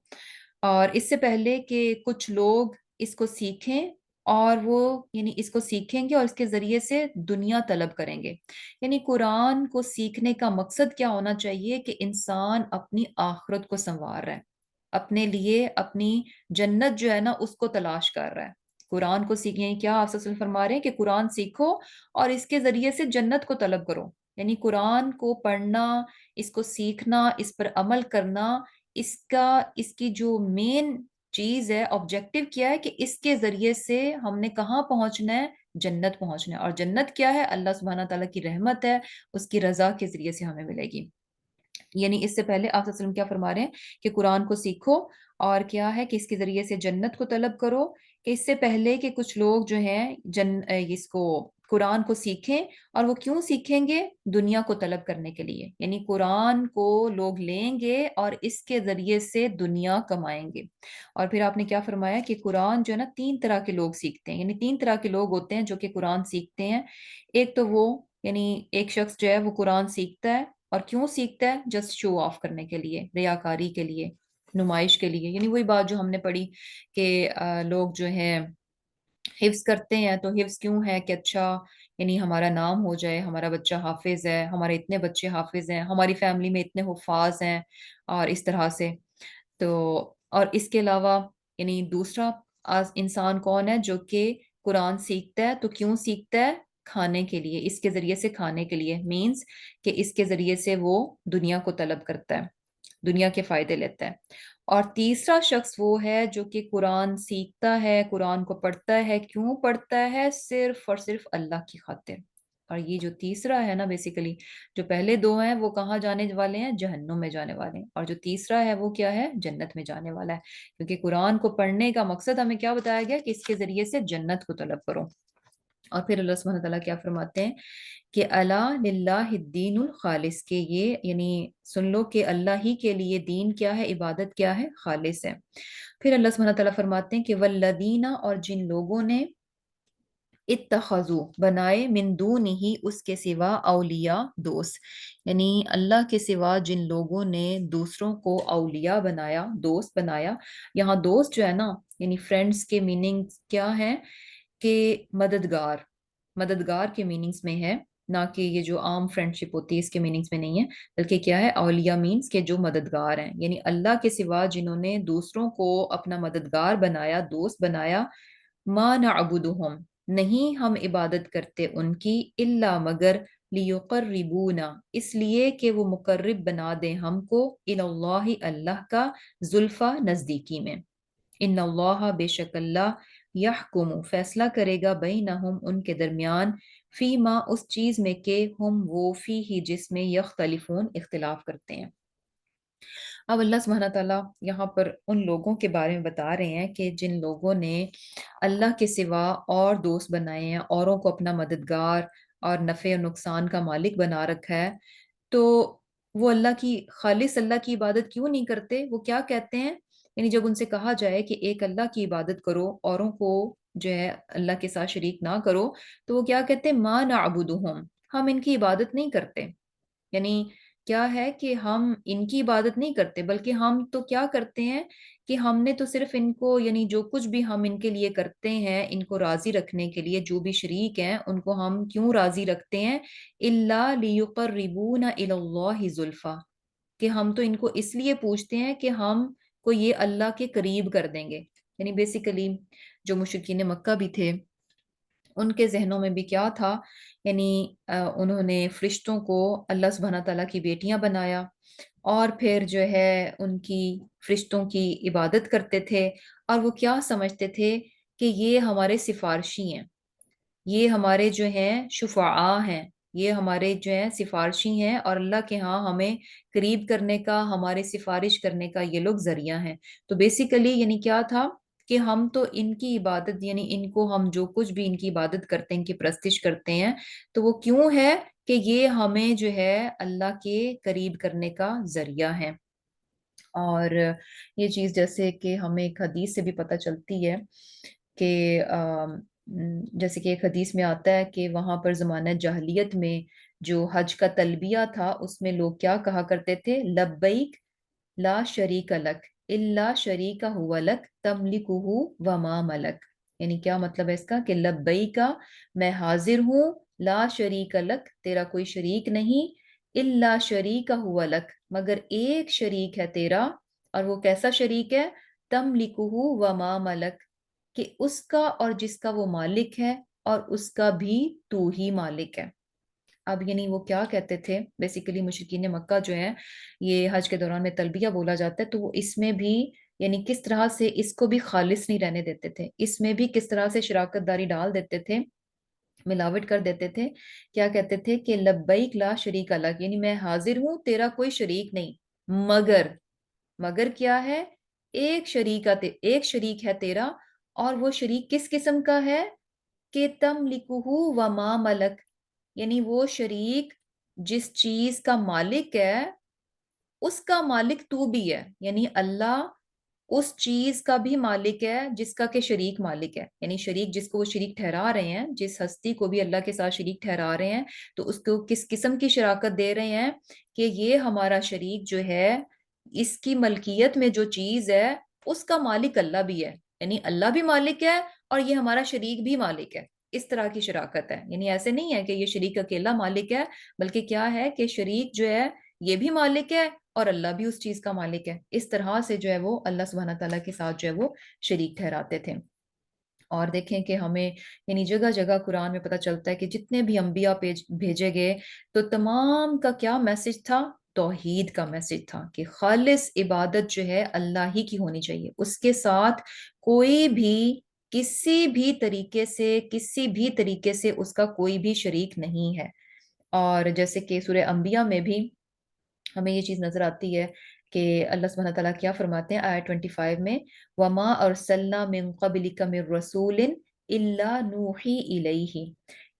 اور اس سے پہلے کہ کچھ لوگ اس کو سیکھیں اور وہ یعنی اس کو سیکھیں گے اور اس کے ذریعے سے دنیا طلب کریں گے، یعنی قرآن کو سیکھنے کا مقصد کیا ہونا چاہیے کہ انسان اپنی آخرت کو سنوار رہا ہے، اپنے لیے اپنی جنت جو ہے نا اس کو تلاش کر رہا ہے۔ قرآن کو سیکھیں، کیا آپ صلی اللہ علیہ وسلم فرما رہے ہیں کہ قرآن سیکھو اور اس کے ذریعے سے جنت کو طلب کرو، یعنی قرآن کو پڑھنا، اس کو سیکھنا، اس پر عمل کرنا، اس کی جو مین چیز ہے، آبجیکٹو کیا ہے کہ اس کے ذریعے سے ہم نے کہاں پہنچنا ہے؟ جنت پہنچنا ہے۔ اور جنت کیا ہے؟ اللہ سبحانہ تعالیٰ کی رحمت ہے، اس کی رضا کے ذریعے سے ہمیں ملے گی۔ یعنی اس سے پہلے آپ صلی اللہ علیہ وسلم کیا فرما رہے ہیں کہ قرآن کو سیکھو اور کیا ہے کہ اس کے ذریعے سے جنت کو طلب کرو، کہ اس سے پہلے کہ کچھ لوگ جو ہیں اس کو قرآن کو سیکھیں، اور وہ کیوں سیکھیں گے؟ دنیا کو طلب کرنے کے لیے، یعنی قرآن کو لوگ لیں گے اور اس کے ذریعے سے دنیا کمائیں گے۔ اور پھر آپ نے کیا فرمایا کہ قرآن جو ہے نا 3 طرح کے لوگ سیکھتے ہیں، یعنی 3 طرح کے لوگ ہوتے ہیں جو کہ قرآن سیکھتے ہیں۔ ایک تو وہ یعنی ایک شخص جو ہے وہ قرآن سیکھتا ہے اور کیوں سیکھتا ہے؟ جسٹ شو آف کرنے کے لیے، ریاکاری کے لیے، نمائش کے لیے، یعنی وہی بات جو ہم نے پڑھی کہ لوگ جو ہیں حفظ کرتے ہیں، تو حفظ کیوں ہے کہ اچھا یعنی ہمارا نام ہو جائے، ہمارا بچہ حافظ ہے، ہمارے اتنے بچے حافظ ہیں، ہماری فیملی میں اتنے حفاظ ہیں، اور اس طرح سے. تو اور اس کے علاوہ یعنی دوسرا انسان کون ہے جو کہ قرآن سیکھتا ہے؟ تو کیوں سیکھتا ہے؟ کھانے کے لیے، اس کے ذریعے سے کھانے کے لیے، مینس کہ اس کے ذریعے سے وہ دنیا کو طلب کرتا ہے، دنیا کے فائدے لیتا ہے. اور تیسرا شخص وہ ہے جو کہ قرآن سیکھتا ہے، قرآن کو پڑھتا ہے. کیوں پڑھتا ہے؟ صرف اور صرف اللہ کی خاطر. اور یہ جو تیسرا ہے نا، بیسیکلی جو پہلے دو ہیں وہ کہاں جانے والے ہیں؟ جہنم میں جانے والے ہیں. اور جو تیسرا ہے وہ کیا ہے؟ جنت میں جانے والا ہے. کیونکہ قرآن کو پڑھنے کا مقصد ہمیں کیا بتایا گیا؟ کہ اس کے ذریعے سے جنت کو طلب کرو. اور پھر اللہ سبحانہ تعالیٰ کیا فرماتے ہیں کہ الا للہ الدین الخالص، کہ یہ یعنی سن لو کہ اللہ ہی کے لیے دین کیا ہے، عبادت کیا ہے؟ خالص ہے. پھر اللہ سبحانہ تعالیٰ فرماتے ہیں کہ والذین، اور جن لوگوں نے اتخذو بنائے من دونہ اس کے سوا اولیاء دوست، یعنی اللہ کے سوا جن لوگوں نے دوسروں کو اولیاء بنایا، دوست بنایا. یہاں دوست جو ہے نا، یعنی فرینڈس کے میننگ کیا ہے؟ کہ مددگار، مددگار کے میننگز میں ہے، نہ کہ یہ جو عام فرینڈشپ ہوتی ہے اس کے میننگز میں نہیں ہے. بلکہ کیا ہے؟ اولیاء مینس کہ جو مددگار ہیں، یعنی اللہ کے سوا جنہوں نے دوسروں کو اپنا مددگار بنایا، دوست بنایا. ما نعبدہم، نہیں ہم عبادت کرتے ان کی، الا مگر لیقربونا، اس لیے کہ وہ مقرب بنا دیں ہم کو، اللہ اللہ کا، زلفا نزدیکی میں. ان اللہ، بے شک اللہ، یحکم فیصلہ کرے گا، بینہم ان کے درمیان، فی ما اس چیز میں کہ ہم وہ فی ہی جس میں یختلفون اختلاف کرتے ہیں. اب اللہ سبحانہ تعالیٰ یہاں پر ان لوگوں کے بارے میں بتا رہے ہیں کہ جن لوگوں نے اللہ کے سوا اور دوست بنائے ہیں، اوروں کو اپنا مددگار اور نفع و نقصان کا مالک بنا رکھا ہے، تو وہ اللہ کی، خالص اللہ کی عبادت کیوں نہیں کرتے؟ وہ کیا کہتے ہیں؟ یعنی جب ان سے کہا جائے کہ ایک اللہ کی عبادت کرو، اوروں کو جو ہے اللہ کے ساتھ شریک نہ کرو، تو وہ کیا کہتے ہیں؟ ما نعبدہم، ہم ان کی عبادت نہیں کرتے. یعنی کیا ہے کہ ہم ان کی عبادت نہیں کرتے، بلکہ ہم تو کیا کرتے ہیں کہ ہم نے تو صرف ان کو، یعنی جو کچھ بھی ہم ان کے لیے کرتے ہیں، ان کو راضی رکھنے کے لیے جو بھی شریک ہیں ان کو ہم کیوں راضی رکھتے ہیں؟ الا لیقربونا الی اللہ زلفا، کہ ہم تو ان کو اس لیے پوچھتے ہیں کہ ہم کو یہ اللہ کے قریب کر دیں گے. یعنی بیسیکلی جو مشرکین مکہ بھی تھے، ان کے ذہنوں میں بھی کیا تھا؟ یعنی انہوں نے فرشتوں کو اللہ سبحانہ تعالیٰ کی بیٹیاں بنایا، اور پھر جو ہے ان کی، فرشتوں کی عبادت کرتے تھے. اور وہ کیا سمجھتے تھے؟ کہ یہ ہمارے سفارشی ہیں، یہ ہمارے جو ہیں شفعاء ہیں، یہ ہمارے جو ہیں سفارشی ہیں، اور اللہ کے ہاں ہمیں قریب کرنے کا، ہمارے سفارش کرنے کا یہ لوگ ذریعہ ہیں. تو بیسیکلی یعنی کیا تھا کہ ہم تو ان کی عبادت، یعنی ان کو ہم جو کچھ بھی ان کی عبادت کرتے ہیں، ان کی پرستش کرتے ہیں، تو وہ کیوں ہے؟ کہ یہ ہمیں جو ہے اللہ کے قریب کرنے کا ذریعہ ہے. اور یہ چیز جیسے کہ ہمیں ایک حدیث سے بھی پتہ چلتی ہے کہ جیسے کہ ایک حدیث میں آتا ہے کہ وہاں پر زمانہ جاہلیت میں جو حج کا تلبیہ تھا، اس میں لوگ کیا کہا کرتے تھے؟ لبیک لا شریک لک الا شریک ہوا لک تملکہ وما ملک. یعنی کیا مطلب ہے اس کا؟ کہ لبیک، میں حاضر ہوں، لا شریک لک، تیرا کوئی شریک نہیں، الا شریک ہوا لک، مگر ایک شریک ہے تیرا. اور وہ کیسا شریک ہے؟ تملکہ وما ملک، کہ اس کا اور جس کا وہ مالک ہے، اور اس کا بھی تو ہی مالک ہے. اب یعنی وہ کیا کہتے تھے؟ بیسیکلی مشرکین مکہ جو ہے، یہ حج کے دوران میں تلبیہ بولا جاتا ہے، تو وہ اس میں بھی یعنی کس طرح سے اس کو بھی خالص نہیں رہنے دیتے تھے، اس میں بھی کس طرح سے شراکت داری ڈال دیتے تھے، ملاوٹ کر دیتے تھے. کیا کہتے تھے؟ کہ لبیک لا شریک لک، یعنی میں حاضر ہوں، تیرا کوئی شریک نہیں، مگر، مگر کیا ہے؟ ایک شریک ایک شریک ہے تیرا، اور وہ شریک کس قسم کا ہے؟ کہ تملکہ وما ملک، یعنی وہ شریک جس چیز کا مالک ہے اس کا مالک تو بھی ہے. یعنی اللہ اس چیز کا بھی مالک ہے جس کا کہ شریک مالک ہے. یعنی شریک جس کو وہ شریک ٹھہرا رہے ہیں، جس ہستی کو بھی اللہ کے ساتھ شریک ٹھہرا رہے ہیں، تو اس کو کس قسم کی شراکت دے رہے ہیں؟ کہ یہ ہمارا شریک جو ہے، اس کی ملکیت میں جو چیز ہے اس کا مالک اللہ بھی ہے. یعنی اللہ بھی مالک ہے اور یہ ہمارا شریک بھی مالک ہے. اس طرح کی شراکت ہے. یعنی ایسے نہیں ہے کہ یہ شریک اکیلا مالک ہے، بلکہ کیا ہے کہ شریک جو ہے یہ بھی مالک ہے اور اللہ بھی اس چیز کا مالک ہے. اس طرح سے جو ہے وہ اللہ سبحانہ تعالیٰ کے ساتھ جو ہے وہ شریک ٹھہراتے تھے. اور دیکھیں کہ ہمیں یعنی جگہ جگہ قرآن میں پتہ چلتا ہے کہ جتنے بھی انبیاء بھیجے گئے تو تمام کا کیا میسج تھا؟ توحید کا میسج تھا کہ خالص عبادت جو ہے اللہ ہی کی ہونی چاہیے، اس کے ساتھ کوئی بھی کسی بھی طریقے سے اس کا کوئی بھی شریک نہیں ہے. اور جیسے کہ سورہ انبیاء میں بھی ہمیں یہ چیز نظر آتی ہے کہ اللہ سبحانہ تعالیٰ کیا فرماتے ہیں آیت 25 میں، وَمَا أَرْسَلْنَا مِن قَبْلِكَ مِن رَسُولٍ إِلَّا نُوحِي إِلَيْهِ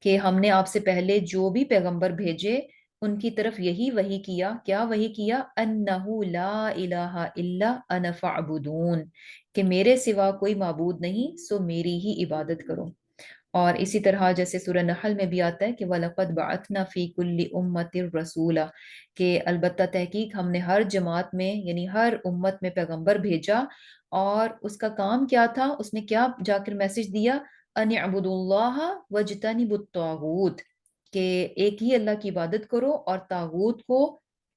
کہ ہم نے آپ سے پہلے جو بھی پیغمبر بھیجے ان کی طرف یہی وحی کیا. کیا وحی کیا؟ أَنَّهُ لَا إِلَهَ إِلَّا أَنَا فَاعْبُدُونِ کہ میرے سوا کوئی معبود نہیں سو میری ہی عبادت کرو. اور اسی طرح جیسے سورہ نحل میں بھی آتا ہے کہ وَلَقَدْ بَعَثْنَا فِي كُلِّ أُمَّةٍ رَسُولًا کہ البتہ تحقیق ہم نے ہر جماعت میں یعنی ہر امت میں پیغمبر بھیجا. اور اس کا کام کیا تھا؟ اس نے کیا جا کر میسج دیا؟ أَنِ اعْبُدُوا اللَّهَ وَاجْتَنِبُوا الطَّاغُوتَ کہ ایک ہی اللہ کی عبادت کرو اور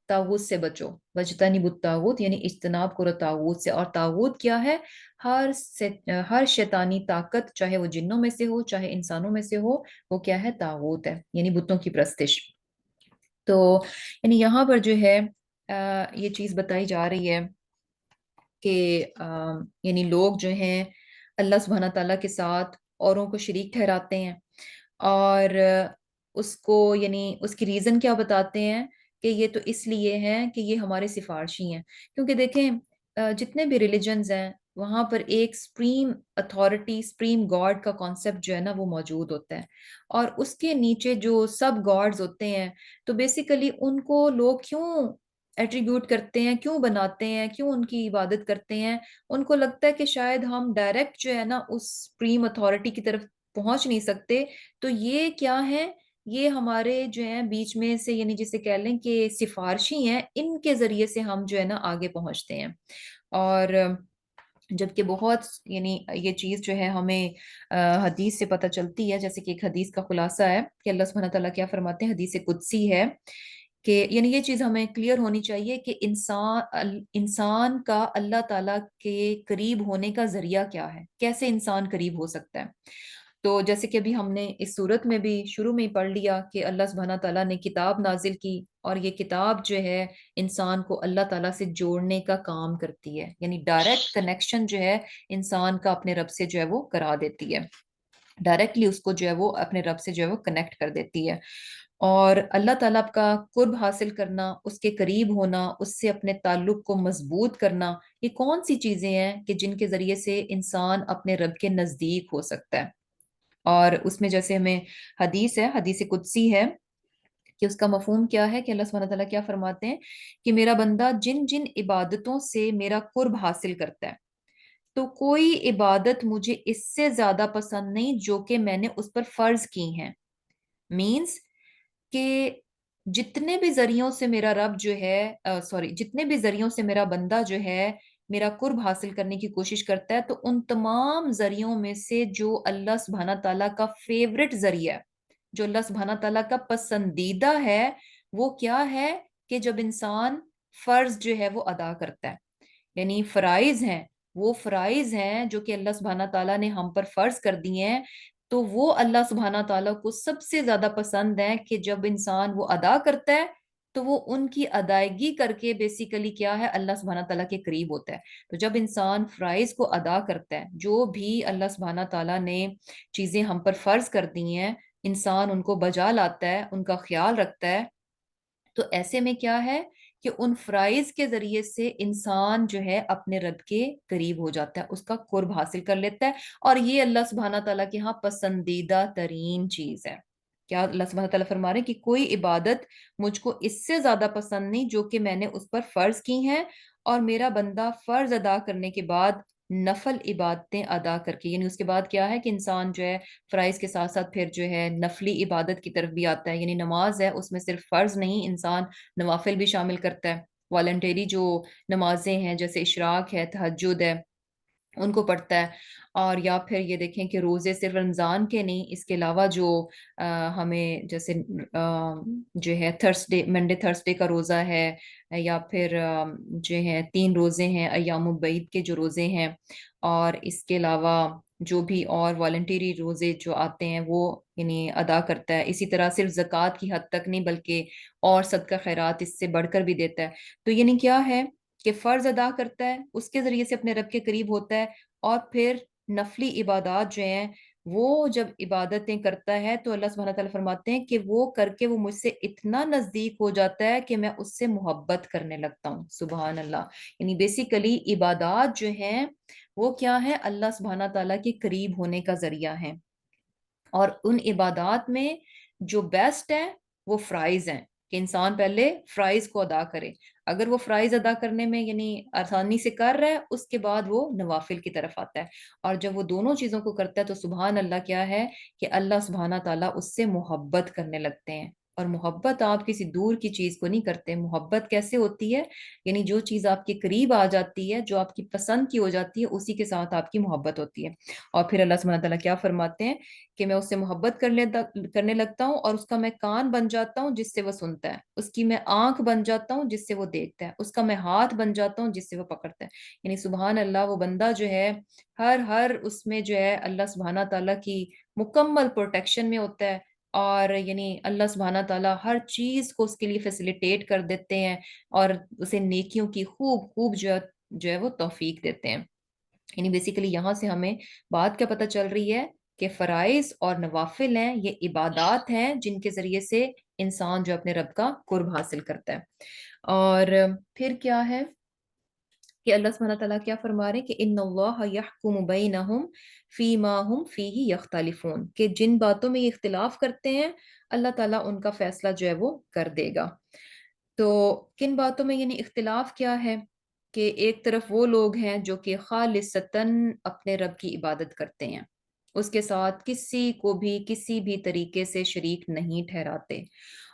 طاغوت سے بچو. وَاجْتَنِبُوا الطَّاغُوتَ یعنی اجتناب کرو طاغوت سے. اور طاغوت کیا ہے؟ ہر شیطانی طاقت، چاہے وہ جنوں میں سے ہو چاہے انسانوں میں سے ہو، وہ کیا ہے؟ طاغوت ہے، یعنی بتوں کی پرستش. تو یعنی یہاں پر جو ہے یہ چیز بتائی جا رہی ہے کہ یعنی لوگ جو ہیں اللہ سبحانہ تعالیٰ کے ساتھ اوروں کو شریک ٹھہراتے ہیں، اور اس کو یعنی اس کی ریزن کیا بتاتے ہیں کہ یہ تو اس لیے ہے کہ یہ ہمارے سفارشی ہیں. کیونکہ دیکھیں جتنے بھی ریلیجنز ہیں وہاں پر ایک سپریم اتھارٹی، سپریم گاڈ کا کانسیپٹ جو ہے نا وہ موجود ہوتا ہے، اور اس کے نیچے جو سب گاڈز ہوتے ہیں تو بیسیکلی ان کو لوگ کیوں ایٹریبیوٹ کرتے ہیں، کیوں بناتے ہیں، کیوں ان کی عبادت کرتے ہیں؟ ان کو لگتا ہے کہ شاید ہم ڈائریکٹ جو ہے نا اس سپریم اتھارٹی کی طرف پہنچ نہیں سکتے، تو یہ کیا ہے؟ یہ ہمارے جو ہیں بیچ میں سے یعنی جسے کہہ لیں کہ سفارشی ہیں، ان کے ذریعے سے ہم جو ہے نا آگے پہنچتے ہیں. اور جبکہ بہت یعنی یہ چیز جو ہے ہمیں حدیث سے پتہ چلتی ہے. جیسے کہ ایک حدیث کا خلاصہ ہے کہ اللہ سبحانہ تعالیٰ کیا فرماتے ہیں، حدیث قدسی ہے کہ یعنی یہ چیز ہمیں کلیئر ہونی چاہیے کہ انسان کا اللہ تعالیٰ کے قریب ہونے کا ذریعہ کیا ہے، کیسے انسان قریب ہو سکتا ہے. تو جیسے کہ ابھی ہم نے اس صورت میں بھی شروع میں ہی پڑھ لیا کہ اللہ سبحانہ تعالیٰ نے کتاب نازل کی، اور یہ کتاب جو ہے انسان کو اللہ تعالیٰ سے جوڑنے کا کام کرتی ہے. یعنی ڈائریکٹ کنیکشن جو ہے انسان کا اپنے رب سے جو ہے وہ کرا دیتی ہے، ڈائریکٹلی اس کو جو ہے وہ اپنے رب سے جو ہے وہ کنیکٹ کر دیتی ہے. اور اللہ تعالیٰ کا قرب حاصل کرنا، اس کے قریب ہونا، اس سے اپنے تعلق کو مضبوط کرنا، یہ کون سی چیزیں ہیں کہ جن کے ذریعے سے انسان اپنے رب کے نزدیک ہو سکتا ہے. اور اس میں جیسے ہمیں حدیث ہے، حدیث قدسی ہے کہ اس کا مفہوم کیا ہے کہ اللہ سبحانہ تعالیٰ کیا فرماتے ہیں کہ میرا بندہ جن جن عبادتوں سے میرا قرب حاصل کرتا ہے تو کوئی عبادت مجھے اس سے زیادہ پسند نہیں جو کہ میں نے اس پر فرض کی ہیں. مینز کہ جتنے بھی ذریعوں سے میرا رب جو ہے جتنے بھی ذریعوں سے میرا بندہ جو ہے میرا قرب حاصل کرنے کی کوشش کرتا ہے، تو ان تمام ذریعوں میں سے جو اللہ سبحانہ تعالیٰ کا فیورٹ ذریعہ ہے، جو اللہ سبحانہ تعالیٰ کا پسندیدہ ہے، وہ کیا ہے کہ جب انسان فرض جو ہے وہ ادا کرتا ہے. یعنی فرائض ہیں جو کہ اللہ سبحانہ تعالیٰ نے ہم پر فرض کر دیے ہیں، تو وہ اللہ سبحانہ تعالیٰ کو سب سے زیادہ پسند ہے کہ جب انسان وہ ادا کرتا ہے تو وہ ان کی ادائیگی کر کے بیسیکلی کیا ہے، اللہ سبحانہ تعالیٰ کے قریب ہوتا ہے. تو جب انسان فرائض کو ادا کرتا ہے، جو بھی اللہ سبحانہ تعالیٰ نے چیزیں ہم پر فرض کر دی ہیں، انسان ان کو بجا لاتا ہے، ان کا خیال رکھتا ہے، تو ایسے میں کیا ہے کہ ان فرائض کے ذریعے سے انسان جو ہے اپنے رب کے قریب ہو جاتا ہے، اس کا قرب حاصل کر لیتا ہے. اور یہ اللہ سبحانہ تعالیٰ کے ہاں پسندیدہ ترین چیز ہے. کیا اللہ سبحانہ تعالیٰ فرما رہے ہیں کہ کوئی عبادت مجھ کو اس سے زیادہ پسند نہیں جو کہ میں نے اس پر فرض کی ہیں، اور میرا بندہ فرض ادا کرنے کے بعد نفل عبادتیں ادا کر کے، یعنی اس کے بعد کیا ہے کہ انسان جو ہے فرائض کے ساتھ ساتھ پھر جو ہے نفلی عبادت کی طرف بھی آتا ہے. یعنی نماز ہے، اس میں صرف فرض نہیں، انسان نوافل بھی شامل کرتا ہے. والنٹری جو نمازیں ہیں جیسے اشراق ہے، تہجد ہے، ان کو پڑھتا ہے. اور یا پھر یہ دیکھیں کہ روزے صرف رمضان کے نہیں، اس کے علاوہ جو ہمیں جیسے جو ہے تھرسڈے، منڈے تھرسڈے کا روزہ ہے، یا پھر جو ہے 3 روزے ہیں ایام البید کے جو روزے ہیں، اور اس کے علاوہ جو بھی اور والنٹیری روزے جو آتے ہیں وہ یعنی ادا کرتا ہے. اسی طرح صرف زکوٰۃ کی حد تک نہیں بلکہ اور صدقہ خیرات اس سے بڑھ کر بھی دیتا ہے. تو یعنی کیا ہے کہ فرض ادا کرتا ہے، اس کے ذریعے سے اپنے رب کے قریب ہوتا ہے، اور پھر نفلی عبادات جو ہیں وہ جب عبادتیں کرتا ہے تو اللہ سبحانہ تعالیٰ فرماتے ہیں کہ وہ کر کے وہ مجھ سے اتنا نزدیک ہو جاتا ہے کہ میں اس سے محبت کرنے لگتا ہوں. سبحان اللہ. یعنی بیسیکلی عبادات جو ہیں وہ کیا ہے، اللہ سبحانہ تعالیٰ کے قریب ہونے کا ذریعہ ہیں. اور ان عبادات میں جو بیسٹ ہے وہ فرائض ہیں، کہ انسان پہلے فرائض کو ادا کرے. اگر وہ فرائض ادا کرنے میں یعنی آسانی سے کر رہا ہے، اس کے بعد وہ نوافل کی طرف آتا ہے. اور جب وہ دونوں چیزوں کو کرتا ہے تو سبحان اللہ کیا ہے کہ اللہ سبحانہ تعالیٰ اس سے محبت کرنے لگتے ہیں. اور محبت آپ کسی دور کی چیز کو نہیں کرتے. محبت کیسے ہوتی ہے؟ یعنی جو چیز آپ کے قریب آ جاتی ہے، جو آپ کی پسند کی ہو جاتی ہے، اسی کے ساتھ آپ کی محبت ہوتی ہے. اور پھر اللہ سبحانہ تعالیٰ کیا فرماتے ہیں کہ میں اس سے محبت کرنے لگتا ہوں، اور اس کا میں کان بن جاتا ہوں جس سے وہ سنتا ہے، اس کی میں آنکھ بن جاتا ہوں جس سے وہ دیکھتا ہے، اس کا میں ہاتھ بن جاتا ہوں جس سے وہ پکڑتا ہے. یعنی سبحان اللہ، وہ بندہ جو ہے ہر اس میں جو ہے اللہ سبحانہ تعالیٰ کی مکمل پروٹیکشن میں ہوتا ہے. اور یعنی اللہ سبحانہ تعالیٰ ہر چیز کو اس کے لیے فیسیلیٹیٹ کر دیتے ہیں، اور اسے نیکیوں کی خوب خوب جو ہے وہ توفیق دیتے ہیں. یعنی بیسیکلی یہاں سے ہمیں بات کیا پتہ چل رہی ہے کہ فرائض اور نوافل ہیں، یہ عبادات ہیں جن کے ذریعے سے انسان جو اپنے رب کا قرب حاصل کرتا ہے. اور پھر کیا ہے کہ اللہ سبحانہ تعالیٰ کیا فرما رہے ہیں کہ ان اللہ یحکم بینہم فیما ہم فیہ یختلفون، کہ جن باتوں میں یہ اختلاف کرتے ہیں اللہ تعالیٰ ان کا فیصلہ جو ہے وہ کر دے گا. تو کن باتوں میں یعنی اختلاف کیا ہے؟ کہ ایک طرف وہ لوگ ہیں جو کہ خالصتاً اپنے رب کی عبادت کرتے ہیں، اس کے ساتھ کسی کو بھی کسی بھی طریقے سے شریک نہیں ٹھہراتے.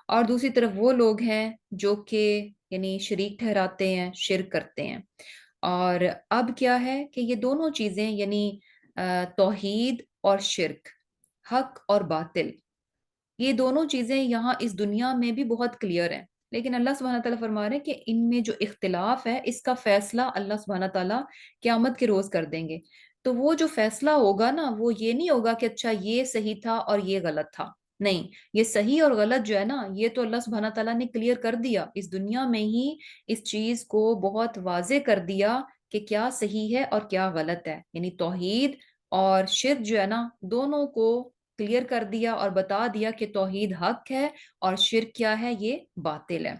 اور دوسری طرف وہ لوگ ہیں جو کہ یعنی شریک ٹھہراتے ہیں، شرک کرتے ہیں. اور اب کیا ہے کہ یہ دونوں چیزیں یعنی توحید اور شرک، حق اور باطل، یہ دونوں چیزیں یہاں اس دنیا میں بھی بہت کلیئر ہیں. لیکن اللہ سبحانہ تعالیٰ فرما رہے ہیں کہ ان میں جو اختلاف ہے اس کا فیصلہ اللہ سبحانہ تعالیٰ قیامت کے روز کر دیں گے. تو وہ جو فیصلہ ہوگا نا، وہ یہ نہیں ہوگا کہ اچھا یہ صحیح تھا اور یہ غلط تھا. نہیں، یہ صحیح اور غلط جو ہے نا، یہ تو اللہ سبحانہ تعالیٰ نے کلیئر کر دیا اس دنیا میں ہی. اس چیز کو بہت واضح کر دیا کہ کیا صحیح ہے اور کیا غلط ہے. یعنی توحید اور شرک جو ہے نا، دونوں کو کلیئر کر دیا اور بتا دیا کہ توحید حق ہے اور شرک کیا ہے، یہ باطل ہے.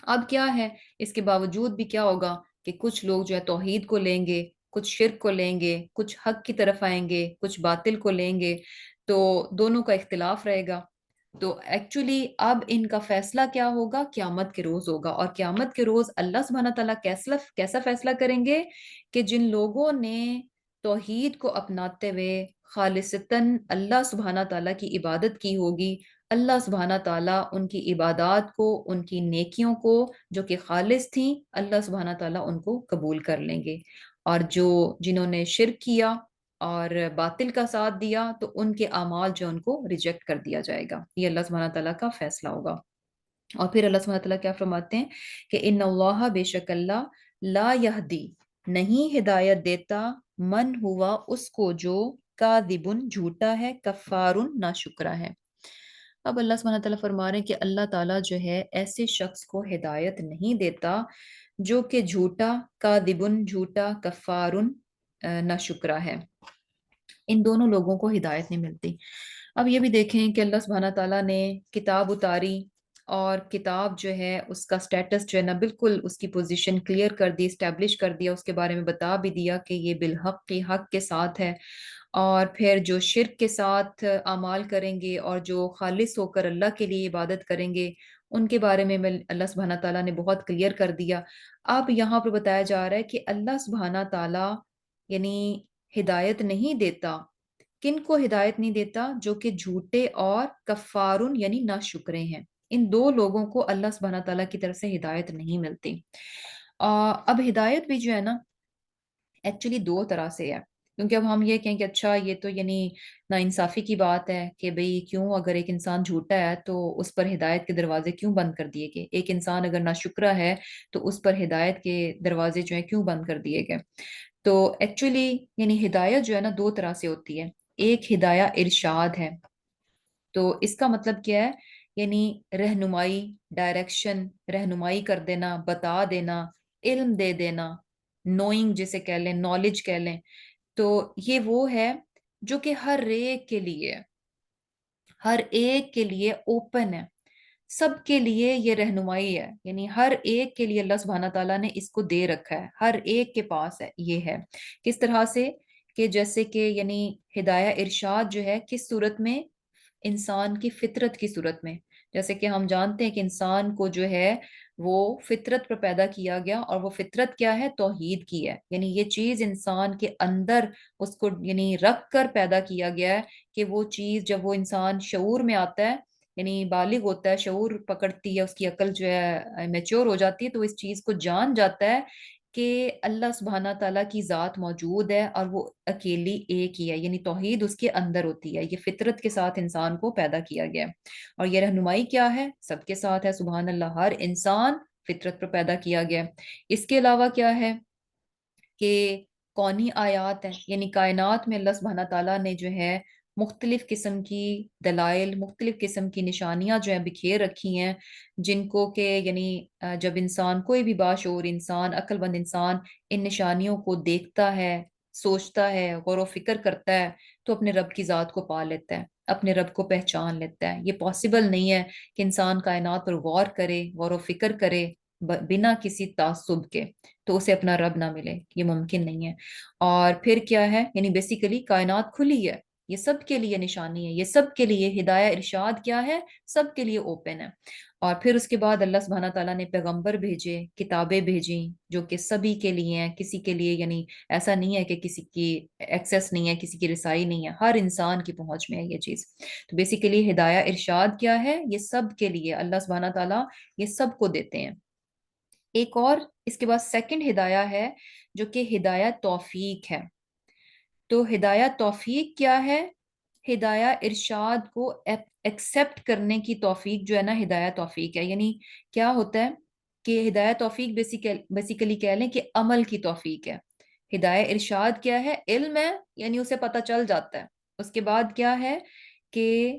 اب کیا ہے، اس کے باوجود بھی کیا ہوگا کہ کچھ لوگ جو ہے توحید کو لیں گے، کچھ شرک کو لیں گے، کچھ حق کی طرف آئیں گے، کچھ باطل کو لیں گے. تو دونوں کا اختلاف رہے گا. تو ایکچولی اب ان کا فیصلہ کیا ہوگا؟ قیامت کے روز ہوگا. اور قیامت کے روز اللہ سبحانہ تعالیٰ کیسا فیصلہ کریں گے کہ جن لوگوں نے توحید کو اپناتے ہوئے خالصتاً اللہ سبحانہ تعالیٰ کی عبادت کی ہوگی، اللہ سبحانہ تعالیٰ ان کی عبادات کو، ان کی نیکیوں کو جو کہ خالص تھیں، اللہ سبحانہ تعالیٰ ان کو قبول کر لیں گے. اور جنہوں نے شرک کیا اور باطل کا ساتھ دیا تو ان کے اعمال جو ان کو ریجیکٹ کر دیا جائے گا. یہ اللہ سبحانہ تعالیٰ کا فیصلہ ہوگا. اور پھر اللہ سبحانہ تعالیٰ کیا فرماتے ہیں کہ ان اللہ، بے شک اللہ، لا یہدی، نہیں ہدایت دیتا، من ہوا، اس کو جو کاذبن، جھوٹا ہے، کفارن، ناشکرا ہے. اب اللہ سبحانہ تعالیٰ فرما رہے ہیں کہ اللہ تعالیٰ جو ہے ایسے شخص کو ہدایت نہیں دیتا جو کہ جھوٹا، کاذبن، جھوٹا، کفارن، ناشکرا ہے. ان دونوں لوگوں کو ہدایت نہیں ملتی. اب یہ بھی دیکھیں کہ اللہ سبحانہ تعالیٰ نے کتاب اتاری، اور کتاب جو ہے اس کا سٹیٹس جو ہے نا بالکل اس کی پوزیشن کلیئر کر دی، اسٹیبلش کر دیا، اس کے بارے میں بتا بھی دیا کہ یہ بالحق کی حق کے ساتھ ہے. اور پھر جو شرک کے ساتھ اعمال کریں گے اور جو خالص ہو کر اللہ کے لیے عبادت کریں گے، ان کے بارے میں اللہ سبحانہ تعالیٰ نے بہت کلیئر کر دیا. اب یہاں پر بتایا جا رہا ہے کہ اللہ سبحانہ تعالیٰ یعنی ہدایت نہیں دیتا. کن کو ہدایت نہیں دیتا؟ جو کہ جھوٹے اور کفارن یعنی ناشکرے ہیں. ان دو لوگوں کو اللہ سبحانہ تعالیٰ کی طرف سے ہدایت نہیں ملتی. اب ہدایت بھی جو ہے نا ایکچولی دو طرح سے ہے، کیونکہ اب ہم یہ کہیں کہ اچھا یہ تو یعنی ناانصافی کی بات ہے کہ بھئی کیوں اگر ایک انسان جھوٹا ہے تو اس پر ہدایت کے دروازے کیوں بند کر دیے گئے، ایک انسان اگر ناشکرا ہے تو اس پر ہدایت کے دروازے جو ہیں کیوں بند کر دیے گئے؟ تو ایکچولی یعنی ہدایت جو ہے نا دو طرح سے ہوتی ہے، ایک ہدایہ ارشاد ہے، تو اس کا مطلب کیا ہے؟ یعنی رہنمائی، ڈائریکشن، رہنمائی کر دینا، بتا دینا، علم دے دینا، نوئنگ جسے کہہ لیں، نالج کہہ لیں، تو یہ وہ ہے جو کہ ہر ایک کے لیے اوپن ہے، سب کے لیے یہ رہنمائی ہے، یعنی ہر ایک کے لیے اللہ سبحانہ تعالیٰ نے اس کو دے رکھا ہے، ہر ایک کے پاس ہے، یہ ہے کس طرح سے کہ جیسے کہ یعنی ہدایہ ارشاد جو ہے کس صورت میں؟ انسان کی فطرت کی صورت میں، جیسے کہ ہم جانتے ہیں کہ انسان کو جو ہے وہ فطرت پر پیدا کیا گیا، اور وہ فطرت کیا ہے؟ توحید کی ہے، یعنی یہ چیز انسان کے اندر اس کو یعنی رکھ کر پیدا کیا گیا ہے کہ وہ چیز جب وہ انسان شعور میں آتا ہے، یعنی بالغ ہوتا ہے، شعور پکڑتی ہے، اس کی عقل جو ہے میچور ہو جاتی ہے، تو اس چیز کو جان جاتا ہے کہ اللہ سبحانہ تعالیٰ کی ذات موجود ہے اور وہ اکیلی ایک ہی ہے، یعنی توحید اس کے اندر ہوتی ہے، یہ فطرت کے ساتھ انسان کو پیدا کیا گیا ہے۔ اور یہ رہنمائی کیا ہے؟ سب کے ساتھ ہے، سبحان اللہ، ہر انسان فطرت پر پیدا کیا گیا ہے۔ اس کے علاوہ کیا ہے کہ کونی آیات ہیں، یعنی کائنات میں اللہ سبحانہ تعالیٰ نے جو ہے مختلف قسم کی دلائل، مختلف قسم کی نشانیاں جو ہیں بکھیر رکھی ہیں، جن کو کہ یعنی جب انسان، کوئی بھی باشعور انسان، عقل مند انسان ان نشانیوں کو دیکھتا ہے، سوچتا ہے، غور و فکر کرتا ہے، تو اپنے رب کی ذات کو پا لیتا ہے، اپنے رب کو پہچان لیتا ہے۔ یہ پاسبل نہیں ہے کہ انسان کائنات پر غور کرے، غور و فکر کرے بنا کسی تعصب کے تو اسے اپنا رب نہ ملے، یہ ممکن نہیں ہے۔ اور پھر کیا ہے؟ یعنی بیسیکلی کائنات کھلی ہے، یہ سب کے لیے نشانی ہے، یہ سب کے لیے ہدایہ ارشاد کیا ہے؟ سب کے لیے اوپن ہے۔ اور پھر اس کے بعد اللہ سبحانہ تعالیٰ نے پیغمبر بھیجے، کتابیں بھیجیں جو کہ سبھی کے لیے ہیں، کسی کے لیے یعنی ایسا نہیں ہے کہ کسی کی ایکسیس نہیں ہے، کسی کی رسائی نہیں ہے، ہر انسان کی پہنچ میں ہے یہ چیز۔ تو بیسیکلی ہدایہ ارشاد کیا ہے؟ یہ سب کے لیے اللہ سبحانہ تعالیٰ یہ سب کو دیتے ہیں۔ ایک اور اس کے بعد سیکنڈ ہدایہ ہے جو کہ ہدایہ توفیق ہے۔ تو ہدایہ توفیق کیا ہے؟ ہدایہ ارشاد کو ایکسپٹ کرنے کی توفیق جو ہے نا، ہدایہ توفیق ہے۔ یعنی کیا ہوتا ہے کہ ہدایہ توفیق بیسیکلی کہہ لیں کہ عمل کی توفیق ہے۔ ہدایہ ارشاد کیا ہے؟ علم ہے، یعنی اسے پتہ چل جاتا ہے، اس کے بعد کیا ہے کہ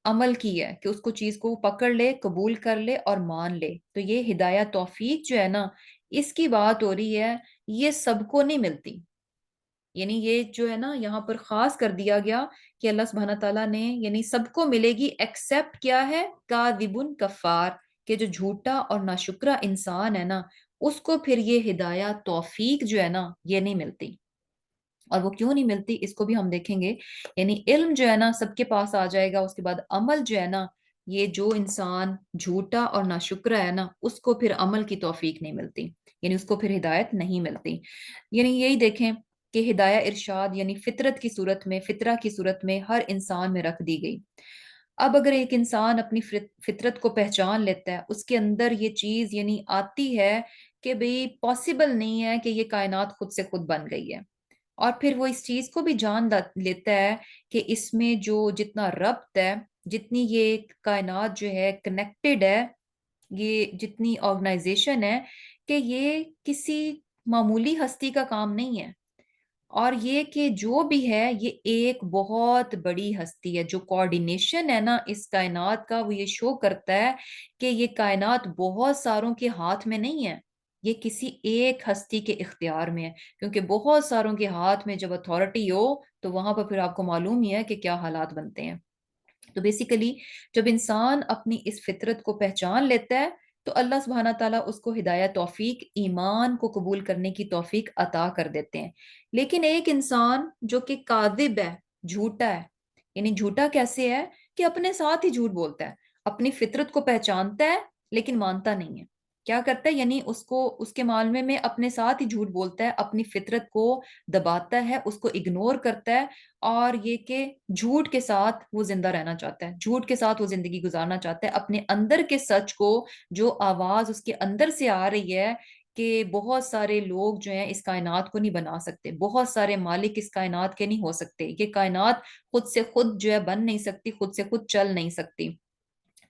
عمل کی ہے کہ اس کو چیز کو پکڑ لے، قبول کر لے اور مان لے۔ تو یہ ہدایہ توفیق جو ہے نا، اس کی بات ہو رہی ہے، یہ سب کو نہیں ملتی، یعنی یہ جو ہے نا یہاں پر خاص کر دیا گیا کہ اللہ سبحانہ تعالیٰ نے یعنی سب کو ملے گی، ایکسپٹ کیا ہے؟ کاذبن کفار، کہ جو جھوٹا اور ناشکرا انسان ہے نا، اس کو پھر یہ ہدایہ توفیق جو ہے نا یہ نہیں ملتی۔ اور وہ کیوں نہیں ملتی اس کو بھی ہم دیکھیں گے۔ یعنی علم جو ہے نا سب کے پاس آ جائے گا، اس کے بعد عمل جو ہے نا، یہ جو انسان جھوٹا اور ناشکرا ہے نا، اس کو پھر عمل کی توفیق نہیں ملتی، یعنی اس کو پھر ہدایت نہیں ملتی۔ یعنی یہی دیکھیں کہ ہدایہ ارشاد یعنی فطرت کی صورت میں، فطرہ کی صورت میں ہر انسان میں رکھ دی گئی۔ اب اگر ایک انسان اپنی فطرت کو پہچان لیتا ہے، اس کے اندر یہ چیز یعنی آتی ہے کہ بھئی پاسبل نہیں ہے کہ یہ کائنات خود سے خود بن گئی ہے، اور پھر وہ اس چیز کو بھی جان لیتا ہے کہ اس میں جو جتنا ربط ہے، جتنی یہ کائنات جو ہے کنیکٹڈ ہے، یہ جتنی آرگنائزیشن ہے، کہ یہ کسی معمولی ہستی کا کام نہیں ہے، اور یہ کہ جو بھی ہے یہ ایک بہت بڑی ہستی ہے۔ جو کوارڈینیشن ہے نا اس کائنات کا، وہ یہ شو کرتا ہے کہ یہ کائنات بہت ساروں کے ہاتھ میں نہیں ہے، یہ کسی ایک ہستی کے اختیار میں ہے، کیونکہ بہت ساروں کے ہاتھ میں جب اتھارٹی ہو تو وہاں پر پھر آپ کو معلوم ہی ہے کہ کیا حالات بنتے ہیں۔ تو بیسیکلی جب انسان اپنی اس فطرت کو پہچان لیتا ہے تو اللہ سبحانہ تعالیٰ اس کو ہدایت توفیق، ایمان کو قبول کرنے کی توفیق عطا کر دیتے ہیں۔ لیکن ایک انسان جو کہ کاذب ہے، جھوٹا ہے، یعنی جھوٹا کیسے ہے کہ اپنے ساتھ ہی جھوٹ بولتا ہے، اپنی فطرت کو پہچانتا ہے لیکن مانتا نہیں ہے، کیا کرتا ہے یعنی اس کو اس کے معاملے میں اپنے ساتھ ہی جھوٹ بولتا ہے، اپنی فطرت کو دباتا ہے، اس کو اگنور کرتا ہے، اور یہ کہ جھوٹ کے ساتھ وہ زندہ رہنا چاہتا ہے، جھوٹ کے ساتھ وہ زندگی گزارنا چاہتا ہے، اپنے اندر کے سچ کو، جو آواز اس کے اندر سے آ رہی ہے کہ بہت سارے لوگ جو ہیں اس کائنات کو نہیں بنا سکتے، بہت سارے مالک اس کائنات کے نہیں ہو سکتے، یہ کائنات خود سے خود جو ہے بن نہیں سکتی، خود سے خود چل نہیں سکتی۔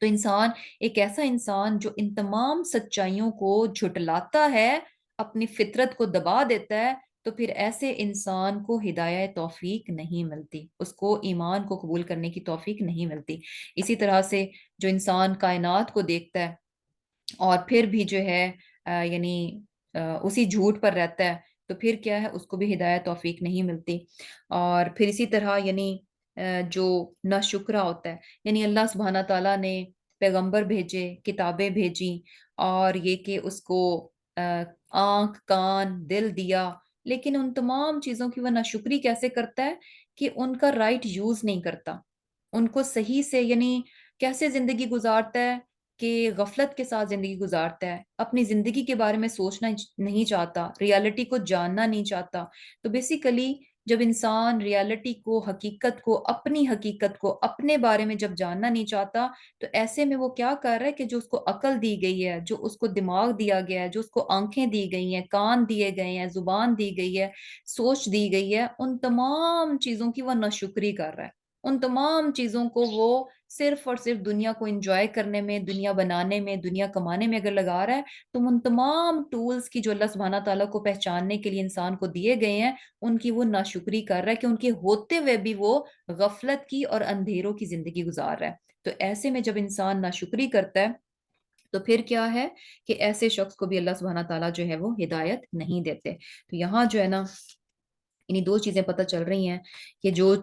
تو انسان، ایک ایسا انسان جو ان تمام سچائیوں کو جھٹلاتا ہے، اپنی فطرت کو دبا دیتا ہے، تو پھر ایسے انسان کو ہدایت توفیق نہیں ملتی، اس کو ایمان کو قبول کرنے کی توفیق نہیں ملتی۔ اسی طرح سے جو انسان کائنات کو دیکھتا ہے اور پھر بھی جو ہے یعنی اسی جھوٹ پر رہتا ہے، تو پھر کیا ہے، اس کو بھی ہدایت توفیق نہیں ملتی۔ اور پھر اسی طرح یعنی جو ناشکرا ہوتا ہے، یعنی اللہ سبحانہ تعالیٰ نے پیغمبر بھیجے، کتابیں بھیجی، اور یہ کہ اس کو آنکھ، کان، دل دیا، لیکن ان تمام چیزوں کی وہ ناشکری کیسے کرتا ہے کہ ان کا رائٹ یوز نہیں کرتا، ان کو صحیح سے یعنی کیسے زندگی گزارتا ہے کہ غفلت کے ساتھ زندگی گزارتا ہے، اپنی زندگی کے بارے میں سوچنا نہیں چاہتا، ریالٹی کو جاننا نہیں چاہتا۔ تو بیسیکلی جب انسان ریالٹی کو، حقیقت کو، اپنی حقیقت کو، اپنے بارے میں جب جاننا نہیں چاہتا، تو ایسے میں وہ کیا کر رہا ہے کہ جو اس کو عقل دی گئی ہے، جو اس کو دماغ دیا گیا ہے، جو اس کو آنکھیں دی گئی ہیں، کان دیے گئے ہیں، زبان دی گئی ہے، سوچ دی گئی ہے، ان تمام چیزوں کی وہ ناشکری کر رہا ہے۔ ان تمام چیزوں کو وہ صرف اور صرف دنیا کو انجوائے کرنے میں، دنیا بنانے میں، دنیا کمانے میں اگر لگا رہا ہے، تو ان تمام ٹولز کی جو اللہ سبحانہ تعالیٰ کو پہچاننے کے لیے انسان کو دیے گئے ہیں، ان کی وہ ناشکری کر رہا ہے کہ ان کے ہوتے ہوئے بھی وہ غفلت کی اور اندھیروں کی زندگی گزار رہا ہے۔ تو ایسے میں جب انسان ناشکری کرتا ہے، تو پھر کیا ہے کہ ایسے شخص کو بھی اللہ سبحانہ تعالیٰ جو ہے وہ ہدایت نہیں دیتے۔ تو یہاں جو ہے نا، انہیں دو چیزیں پتہ چل رہی ہیں کہ جو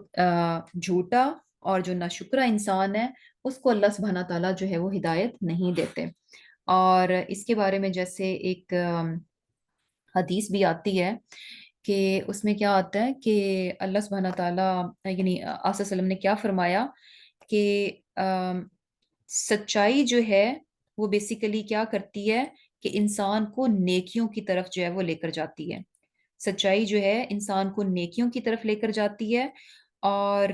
جھوٹا اور جو ناشکرا انسان ہے، اس کو اللہ سبحانہ تعالیٰ جو ہے وہ ہدایت نہیں دیتے۔ اور اس کے بارے میں جیسے ایک حدیث بھی آتی ہے کہ اس میں کیا آتا ہے کہ اللہ سبحانہ تعالیٰ یعنی آقا صلی اللہ علیہ وسلم نے کیا فرمایا کہ سچائی جو ہے وہ بیسیکلی کیا کرتی ہے کہ انسان کو نیکیوں کی طرف جو ہے وہ لے کر جاتی ہے۔ سچائی جو ہے انسان کو نیکیوں کی طرف لے کر جاتی ہے، اور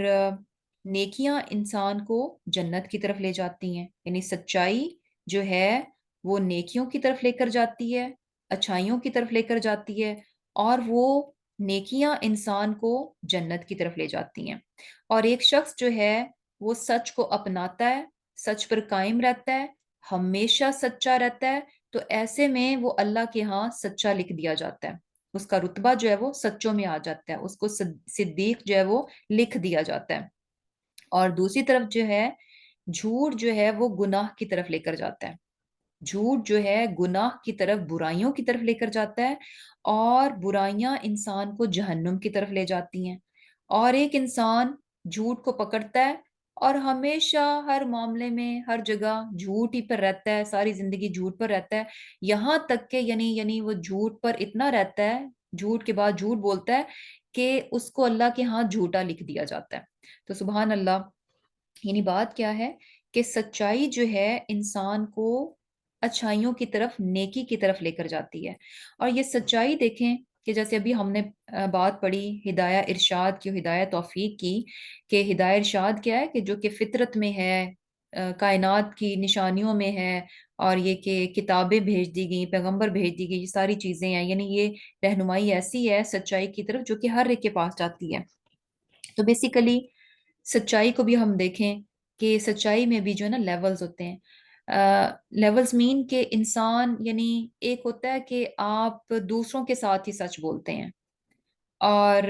نیکیاں انسان کو جنت کی طرف لے جاتی ہیں۔ یعنی سچائی جو ہے وہ نیکیوں کی طرف لے کر جاتی ہے، اچھائیوں کی طرف لے کر جاتی ہے، اور وہ نیکیاں انسان کو جنت کی طرف لے جاتی ہیں۔ اور ایک شخص جو ہے وہ سچ کو اپناتا ہے، سچ پر قائم رہتا ہے، ہمیشہ سچا رہتا ہے، تو ایسے میں وہ اللہ کے ہاں سچا لکھ دیا جاتا ہے، اس کا رتبہ جو ہے وہ سچوں میں آ جاتا ہے، اس کو صدیق جو ہے وہ لکھ دیا جاتا ہے۔ اور دوسری طرف جو ہے جھوٹ جو ہے وہ گناہ کی طرف لے کر جاتا ہے، جھوٹ جو ہے گناہ کی طرف، برائیوں کی طرف لے کر جاتا ہے، اور برائیاں انسان کو جہنم کی طرف لے جاتی ہیں۔ اور ایک انسان جھوٹ کو پکڑتا ہے اور ہمیشہ ہر معاملے میں، ہر جگہ جھوٹ ہی پر رہتا ہے، ساری زندگی جھوٹ پر رہتا ہے، یہاں تک کہ یعنی وہ جھوٹ پر اتنا رہتا ہے، جھوٹ کے بعد جھوٹ بولتا ہے کہ اس کو اللہ کے ہاں جھوٹا لکھ دیا جاتا ہے۔ تو سبحان اللہ، یعنی بات کیا ہے کہ سچائی جو ہے انسان کو اچھائیوں کی طرف، نیکی کی طرف لے کر جاتی ہے۔ اور یہ سچائی دیکھیں کہ جیسے ابھی ہم نے بات پڑھی ہدایہ ارشاد کی، ہدایہ توفیق کی، کہ ہدایہ ارشاد کیا ہے کہ جو کہ فطرت میں ہے، کائنات کی نشانیوں میں ہے، اور یہ کہ کتابیں بھیج دی گئیں، پیغمبر بھیج دی گئی، یہ ساری چیزیں ہیں، یعنی یہ رہنمائی ایسی ہے سچائی کی طرف جو کہ ہر ایک کے پاس جاتی ہے۔ تو بیسیکلی سچائی کو بھی ہم دیکھیں کہ سچائی میں بھی جو ہے نا لیولز ہوتے ہیں۔ لیولز مین کہ انسان یعنی ایک ہوتا ہے کہ آپ دوسروں کے ساتھ ہی سچ بولتے ہیں اور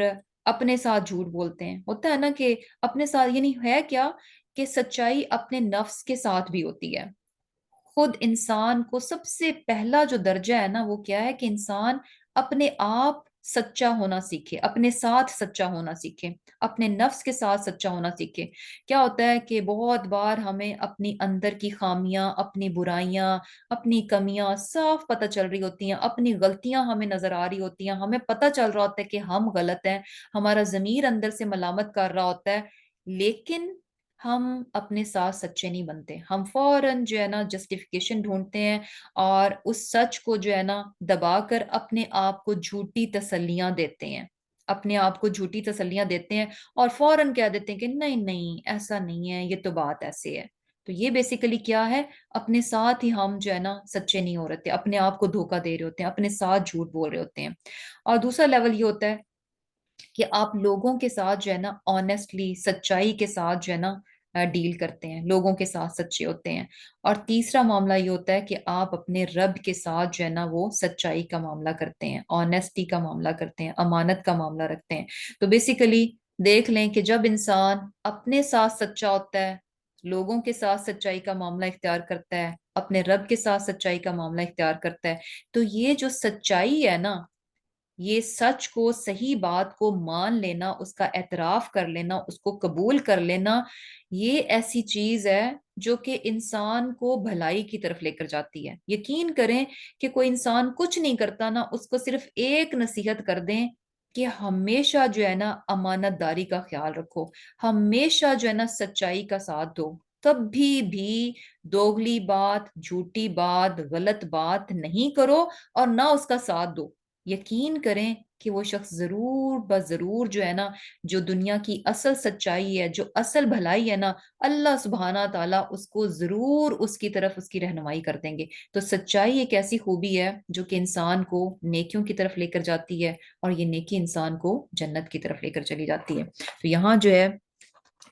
اپنے ساتھ جھوٹ بولتے ہیں، ہوتا ہے نا کہ اپنے ساتھ یعنی ہے کیا کہ سچائی اپنے نفس کے ساتھ بھی ہوتی ہے۔ خود انسان کو سب سے پہلا جو درجہ ہے نا وہ کیا ہے کہ انسان اپنے آپ سچا ہونا سیکھے، اپنے ساتھ سچا ہونا سیکھے، اپنے نفس کے ساتھ سچا ہونا سیکھے۔ کیا ہوتا ہے کہ بہت بار ہمیں اپنی اندر کی خامیاں، اپنی برائیاں، اپنی کمیاں صاف پتہ چل رہی ہوتی ہیں، اپنی غلطیاں ہمیں نظر آ رہی ہوتی ہیں، ہمیں پتہ چل رہا ہوتا ہے کہ ہم غلط ہیں، ہمارا ضمیر اندر سے ملامت کر رہا ہوتا ہے، لیکن ہم اپنے ساتھ سچے نہیں بنتے، ہم فوراً جو ہے نا جسٹیفیکیشن ڈھونڈتے ہیں، اور اس سچ کو جو ہے نا دبا کر اپنے آپ کو جھوٹی تسلیاں دیتے ہیں، اپنے آپ کو جھوٹی تسلیاں دیتے ہیں، اور فوراً کہہ دیتے ہیں کہ نہیں نہیں ایسا نہیں ہے، یہ تو بات ایسے ہے۔ تو یہ بیسیکلی کیا ہے، اپنے ساتھ ہی ہم جو ہے نا سچے نہیں ہو رہے ہوتے، اپنے آپ کو دھوکہ دے رہے ہوتے ہیں، اپنے ساتھ جھوٹ بول رہے ہوتے ہیں۔ اور دوسرا لیول یہ ہوتا ہے کہ آپ لوگوں کے ساتھ جو ہے نا آنےسٹلی، سچائی کے ساتھ جو ہے نا ڈیل کرتے ہیں، لوگوں کے ساتھ سچے ہوتے ہیں۔ اور تیسرا معاملہ یہ ہوتا ہے کہ آپ اپنے رب کے ساتھ جو ہے نا وہ سچائی کا معاملہ کرتے ہیں، آنےسٹی کا معاملہ کرتے ہیں، امانت کا معاملہ رکھتے ہیں۔ تو بیسیکلی دیکھ لیں کہ جب انسان اپنے ساتھ سچا ہوتا ہے، لوگوں کے ساتھ سچائی کا معاملہ اختیار کرتا ہے، اپنے رب کے ساتھ سچائی کا معاملہ اختیار کرتا ہے، تو یہ جو سچائی ہے نا، یہ سچ کو، صحیح بات کو مان لینا، اس کا اعتراف کر لینا، اس کو قبول کر لینا، یہ ایسی چیز ہے جو کہ انسان کو بھلائی کی طرف لے کر جاتی ہے۔ یقین کریں کہ کوئی انسان کچھ نہیں کرتا نا، اس کو صرف ایک نصیحت کر دیں کہ ہمیشہ جو ہے نا امانت داری کا خیال رکھو، ہمیشہ جو ہے نا سچائی کا ساتھ دو، کبھی بھی دوگلی بات، جھوٹی بات، غلط بات نہیں کرو اور نہ اس کا ساتھ دو۔ یقین کریں کہ وہ شخص ضرور بضرور جو ہے نا، جو دنیا کی اصل سچائی ہے، جو اصل بھلائی ہے نا، اللہ سبحانہ تعالیٰ اس کو ضرور اس کی طرف اس کی رہنمائی کر دیں گے۔ تو سچائی ایک ایسی خوبی ہے جو کہ انسان کو نیکیوں کی طرف لے کر جاتی ہے، اور یہ نیکی انسان کو جنت کی طرف لے کر چلی جاتی ہے۔ تو یہاں جو ہے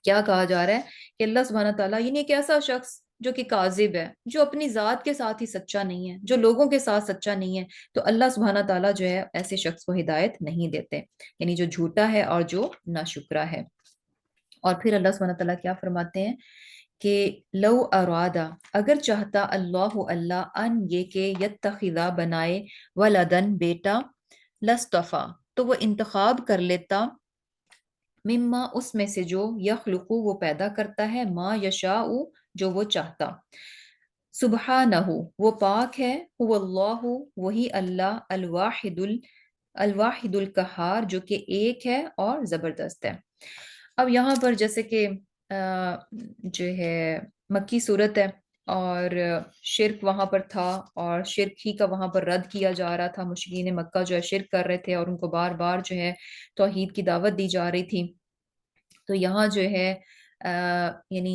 کیا کہا جا رہا ہے کہ اللہ سبحانہ تعالیٰ یعنی ایک ایسا شخص جو کہ کاذب ہے، جو اپنی ذات کے ساتھ ہی سچا نہیں ہے، جو لوگوں کے ساتھ سچا نہیں ہے، تو اللہ سبحانہ تعالیٰ جو ہے ایسے شخص کو ہدایت نہیں دیتے، یعنی جو جھوٹا ہے اور جو ناشکرا ہے۔ اور پھر اللہ سبحانہ تعالیٰ کیا فرماتے ہیں کہ لو ارادہ، اگر چاہتا اللہ، اللہ ان یہ کہ یتخذا بنائے، ولدن بیٹا، لستفا تو وہ انتخاب کر لیتا، مما اس میں سے جو یخلقو وہ پیدا کرتا ہے، ما یشاء جو وہ چاہتا، سبحانہ وہ پاک ہے، هو اللہ وہی اللہ، الواحد القہار جو کہ ایک ہے اور زبردست ہے۔ اب یہاں پر جیسے کہ جو ہے مکی صورت ہے، اور شرک وہاں پر تھا، اور شرک ہی کا وہاں پر رد کیا جا رہا تھا، مشرکین مکہ جو ہے شرک کر رہے تھے اور ان کو بار بار جو ہے توحید کی دعوت دی جا رہی تھی۔ تو یہاں جو ہے یعنی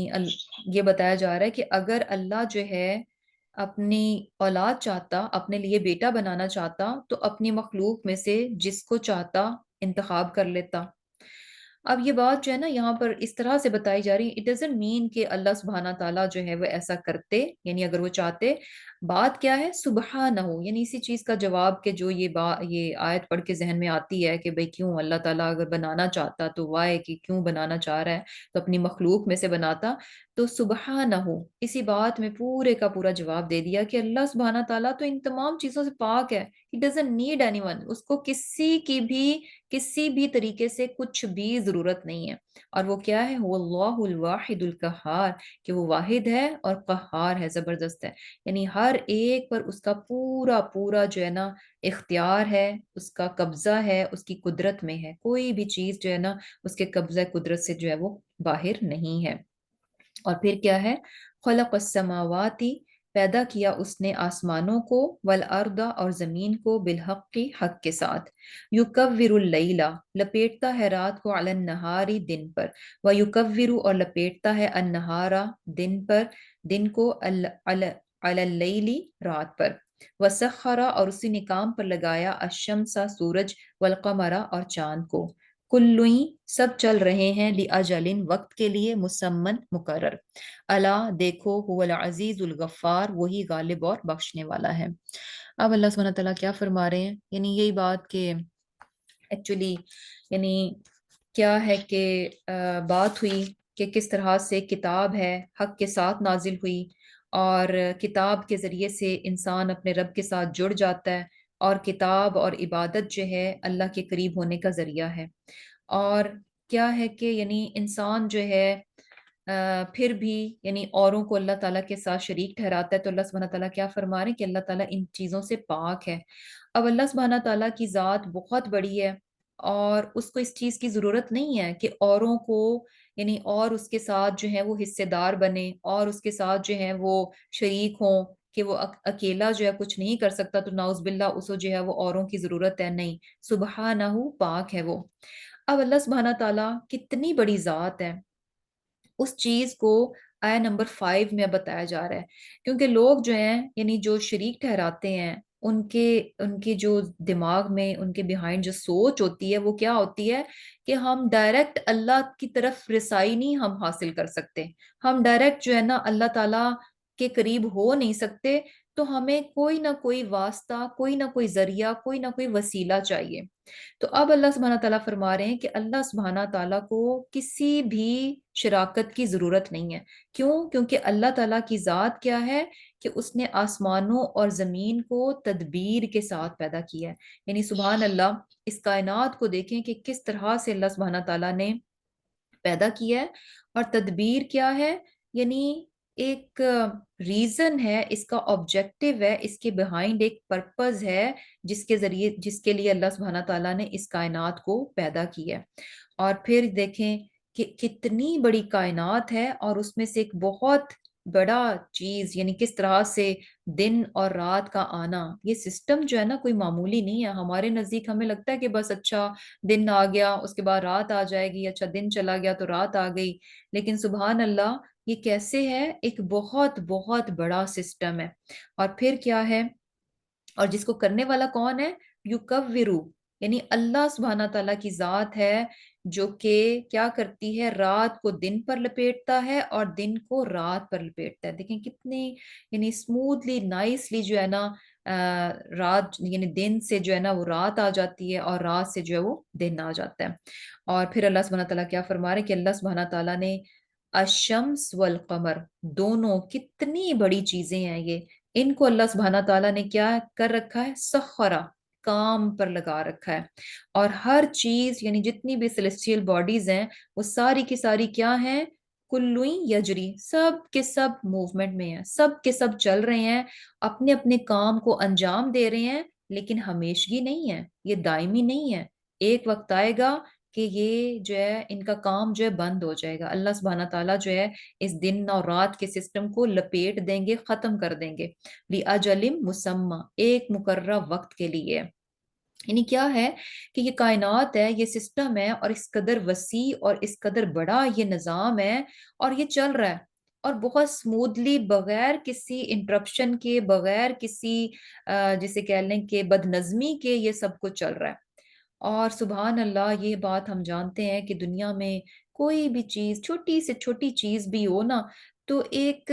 یہ بتایا جا رہا ہے کہ اگر اللہ جو ہے اپنی اولاد چاہتا، اپنے لیے بیٹا بنانا چاہتا، تو اپنی مخلوق میں سے جس کو چاہتا انتخاب کر لیتا۔ اب یہ بات جو ہے نا یہاں پر اس طرح سے بتائی جا رہی ہے، اٹ ڈزنٹ مین کہ اللہ سبحانہ تعالیٰ جو ہے وہ ایسا کرتے، یعنی اگر وہ چاہتے۔ بات کیا ہے، سبحانہ یعنی اسی چیز کا جواب کہ جو یہ آیت پڑھ کے ذہن میں آتی ہے کہ بھئی کیوں اللہ تعالیٰ اگر بنانا چاہتا تو وائے کہ کیوں بنانا چاہ رہا ہے، تو اپنی مخلوق میں سے بناتا۔ تو سبحانہ اسی بات میں پورے کا پورا جواب دے دیا کہ اللہ سبحانہ تعالیٰ تو ان تمام چیزوں سے پاک ہے، he doesn't need anyone، اس کو کسی بھی طریقے سے کچھ بھی ضرورت نہیں ہے۔ اور وہ کیا ہے، وہ اللہ الواحد القہار، کہ وہ واحد ہے اور قہار ہے، زبردست ہے، یعنی ہر ایک پر اس کا پورا پورا جو ہے نا اختیار ہے، اس کا قبضہ ہے، اس کی قدرت میں ہے، کوئی بھی چیز جو ہے نا اس کے قبضہ قدرت سے جو ہے وہ باہر نہیں ہے۔ اور پھر کیا ہے، خلق السماواتی پیدا کیا اس نے آسمانوں کو، والارض اور زمین کو، بالحق حق کے ساتھ، یکور اللیل لپیٹتا ہے رات کو، علی النہاری دن پر، ویکور اور لپیٹتا ہے النہارا دن پر، دن کو، علی اللیل رات پر، وسخرا اور اسی نے کام پر لگایا، الشمس سورج، والقمر اور چاند کو، کلوئی سب چل رہے ہیں، لِأَجَلٍ وقت کے لیے، مسمن مقرر، الا دیکھو، هو العزیز الغفار وہی غالب اور بخشنے والا ہے۔ اب اللہ سبحانہ تعالیٰ کیا فرما رہے ہیں، یعنی یہی بات کہ ایکچولی یعنی کیا ہے کہ بات ہوئی کہ کس طرح سے کتاب ہے حق کے ساتھ نازل ہوئی، اور کتاب کے ذریعے سے انسان اپنے رب کے ساتھ جڑ جاتا ہے، اور کتاب اور عبادت جو ہے اللہ کے قریب ہونے کا ذریعہ ہے۔ اور کیا ہے کہ یعنی انسان جو ہے پھر بھی یعنی اوروں کو اللہ تعالیٰ کے ساتھ شریک ٹھہراتا ہے، تو اللہ سبحانہ تعالیٰ کیا فرما رہے ہیں کہ اللہ تعالیٰ ان چیزوں سے پاک ہے۔ اب اللہ سبحانہ تعالیٰ کی ذات بہت بڑی ہے، اور اس کو اس چیز کی ضرورت نہیں ہے کہ اوروں کو یعنی اور اس کے ساتھ جو ہے وہ حصے دار بنے، اور اس کے ساتھ جو ہے وہ شریک ہوں، کہ وہ اکیلا جو ہے کچھ نہیں کر سکتا، تو نعوذ باللہ اس کو جو ہے وہ اوروں کی ضرورت ہے، نہیں، سبحانہ پاک ہے وہ۔ اب اللہ سبحانہ تعالیٰ کتنی بڑی ذات ہے، اس چیز کو آیا نمبر 5 میں بتایا جا رہا ہے، کیونکہ لوگ جو ہیں یعنی جو شریک ٹھہراتے ہیں ان کے جو دماغ میں ان کے بیہائنڈ جو سوچ ہوتی ہے وہ کیا ہوتی ہے کہ ہم ڈائریکٹ اللہ کی طرف رسائی نہیں ہم حاصل کر سکتے، ہم ڈائریکٹ جو ہے نا اللہ تعالیٰ کے قریب ہو نہیں سکتے، تو ہمیں کوئی نہ کوئی واسطہ، کوئی نہ کوئی ذریعہ، کوئی نہ کوئی وسیلہ چاہیے۔ تو اب اللہ سبحانہ تعالیٰ فرما رہے ہیں کہ اللہ سبحانہ تعالیٰ کو کسی بھی شراکت کی ضرورت نہیں ہے۔ کیوں؟ کیونکہ اللہ تعالیٰ کی ذات کیا ہے کہ اس نے آسمانوں اور زمین کو تدبیر کے ساتھ پیدا کیا ہے، یعنی سبحان اللہ، اس کائنات کو دیکھیں کہ کس طرح سے اللہ سبحانہ تعالیٰ نے پیدا کیا ہے، اور تدبیر کیا ہے، یعنی ایک ریزن ہے، اس کا آبجیکٹو ہے، اس کے بیہائنڈ ایک پرپز ہے جس کے لیے اللہ سبحانہ تعالیٰ نے اس کائنات کو پیدا کیا ہے۔ اور پھر دیکھیں کہ کتنی بڑی کائنات ہے، اور اس میں سے ایک بہت بڑا چیز یعنی کس طرح سے دن اور رات کا آنا، یہ سسٹم جو ہے نا کوئی معمولی نہیں ہے۔ ہمارے نزدیک ہمیں لگتا ہے کہ بس اچھا دن آ گیا اس کے بعد رات آ جائے گی، اچھا دن چلا گیا تو رات آ گئی، لیکن سبحان اللہ یہ کیسے ہے، ایک بہت بہت بڑا سسٹم ہے۔ اور پھر کیا ہے، اور جس کو کرنے والا کون ہے، یکورو، یعنی اللہ سبحانہ تعالیٰ کی ذات ہے جو کہ کیا کرتی ہے، رات کو دن پر لپیٹتا ہے اور دن کو رات پر لپیٹتا ہے۔ دیکھیں کتنے یعنی اسموتھلی نائسلی جو ہے نا رات یعنی دن سے جو ہے نا وہ رات آ جاتی ہے، اور رات سے جو ہے وہ دن آ جاتا ہے۔ اور پھر اللہ سبحانہ تعالیٰ کیا فرما رہے ہیں کہ اللہ سبحانہ تعالیٰ نے الشمس والقمر، دونوں کتنی بڑی چیزیں ہیں یہ، ان کو اللہ سبحانہ تعالیٰ نے کیا کر رکھا ہے، سخرا، کام پر لگا رکھا ہے۔ اور ہر چیز یعنی جتنی بھی سیلیسٹیل باڈیز ہیں وہ ساری کی ساری کیا ہیں، کلوئی یجری، سب کے سب موومنٹ میں ہیں، سب کے سب چل رہے ہیں، اپنے اپنے کام کو انجام دے رہے ہیں، لیکن ہمیشگی نہیں ہے، یہ دائمی نہیں ہے، ایک وقت آئے گا کہ یہ جو ہے ان کا کام جو ہے بند ہو جائے گا، اللہ سبحانہ تعالیٰ جو ہے اس دن اور رات کے سسٹم کو لپیٹ دیں گے، ختم کر دیں گے، لِأَجَلٍ مُّسَمًّى، ایک مقررہ وقت کے لیے۔ یعنی کیا ہے کہ یہ کائنات ہے، یہ سسٹم ہے، اور اس قدر وسیع اور اس قدر بڑا یہ نظام ہے، اور یہ چل رہا ہے، اور بہت سمودلی، بغیر کسی انٹرپشن کے، بغیر کسی جسے کہہ لیں کہ بد نظمی کے، یہ سب کچھ چل رہا ہے۔ اور سبحان اللہ، یہ بات ہم جانتے ہیں کہ دنیا میں کوئی بھی چیز، چھوٹی سے چھوٹی چیز بھی ہو نا، تو ایک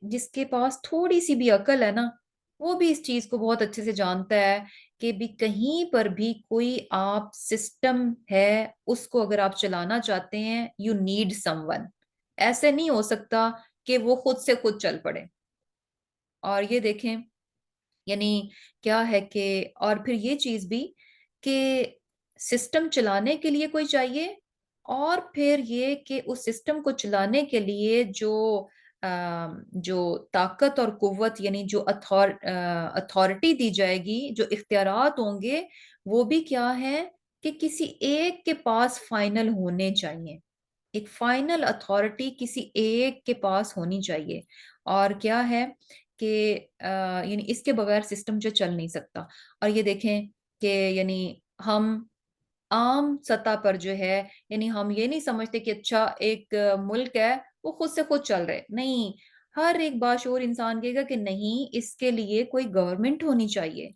جس کے پاس تھوڑی سی بھی عقل ہے نا، وہ بھی اس چیز کو بہت اچھے سے جانتا ہے کہ بھی کہیں پر بھی کوئی آپ سسٹم ہے، اس کو اگر آپ چلانا چاہتے ہیں، یو نیڈ سم ون، ایسے نہیں ہو سکتا کہ وہ خود سے خود چل پڑے۔ اور یہ دیکھیں یعنی کیا ہے کہ، اور پھر یہ چیز بھی کہ سسٹم چلانے کے لیے کوئی چاہیے، اور پھر یہ کہ اس سسٹم کو چلانے کے لیے جو طاقت اور قوت یعنی جو اتھارٹی دی جائے گی، جو اختیارات ہوں گے، وہ بھی کیا ہے کہ کسی ایک کے پاس فائنل ہونے چاہیے، ایک فائنل اتھارٹی کسی ایک کے پاس ہونی چاہیے۔ اور کیا ہے کہ یعنی اس کے بغیر سسٹم جو چل نہیں سکتا۔ اور یہ دیکھیں کہ یعنی ہم عام سطح پر جو ہے، یعنی ہم یہ نہیں سمجھتے کہ اچھا ایک ملک ہے وہ خود سے خود چل رہے، نہیں، ہر ایک باشعور انسان کہے گا کہ نہیں، اس کے لیے کوئی گورنمنٹ ہونی چاہیے،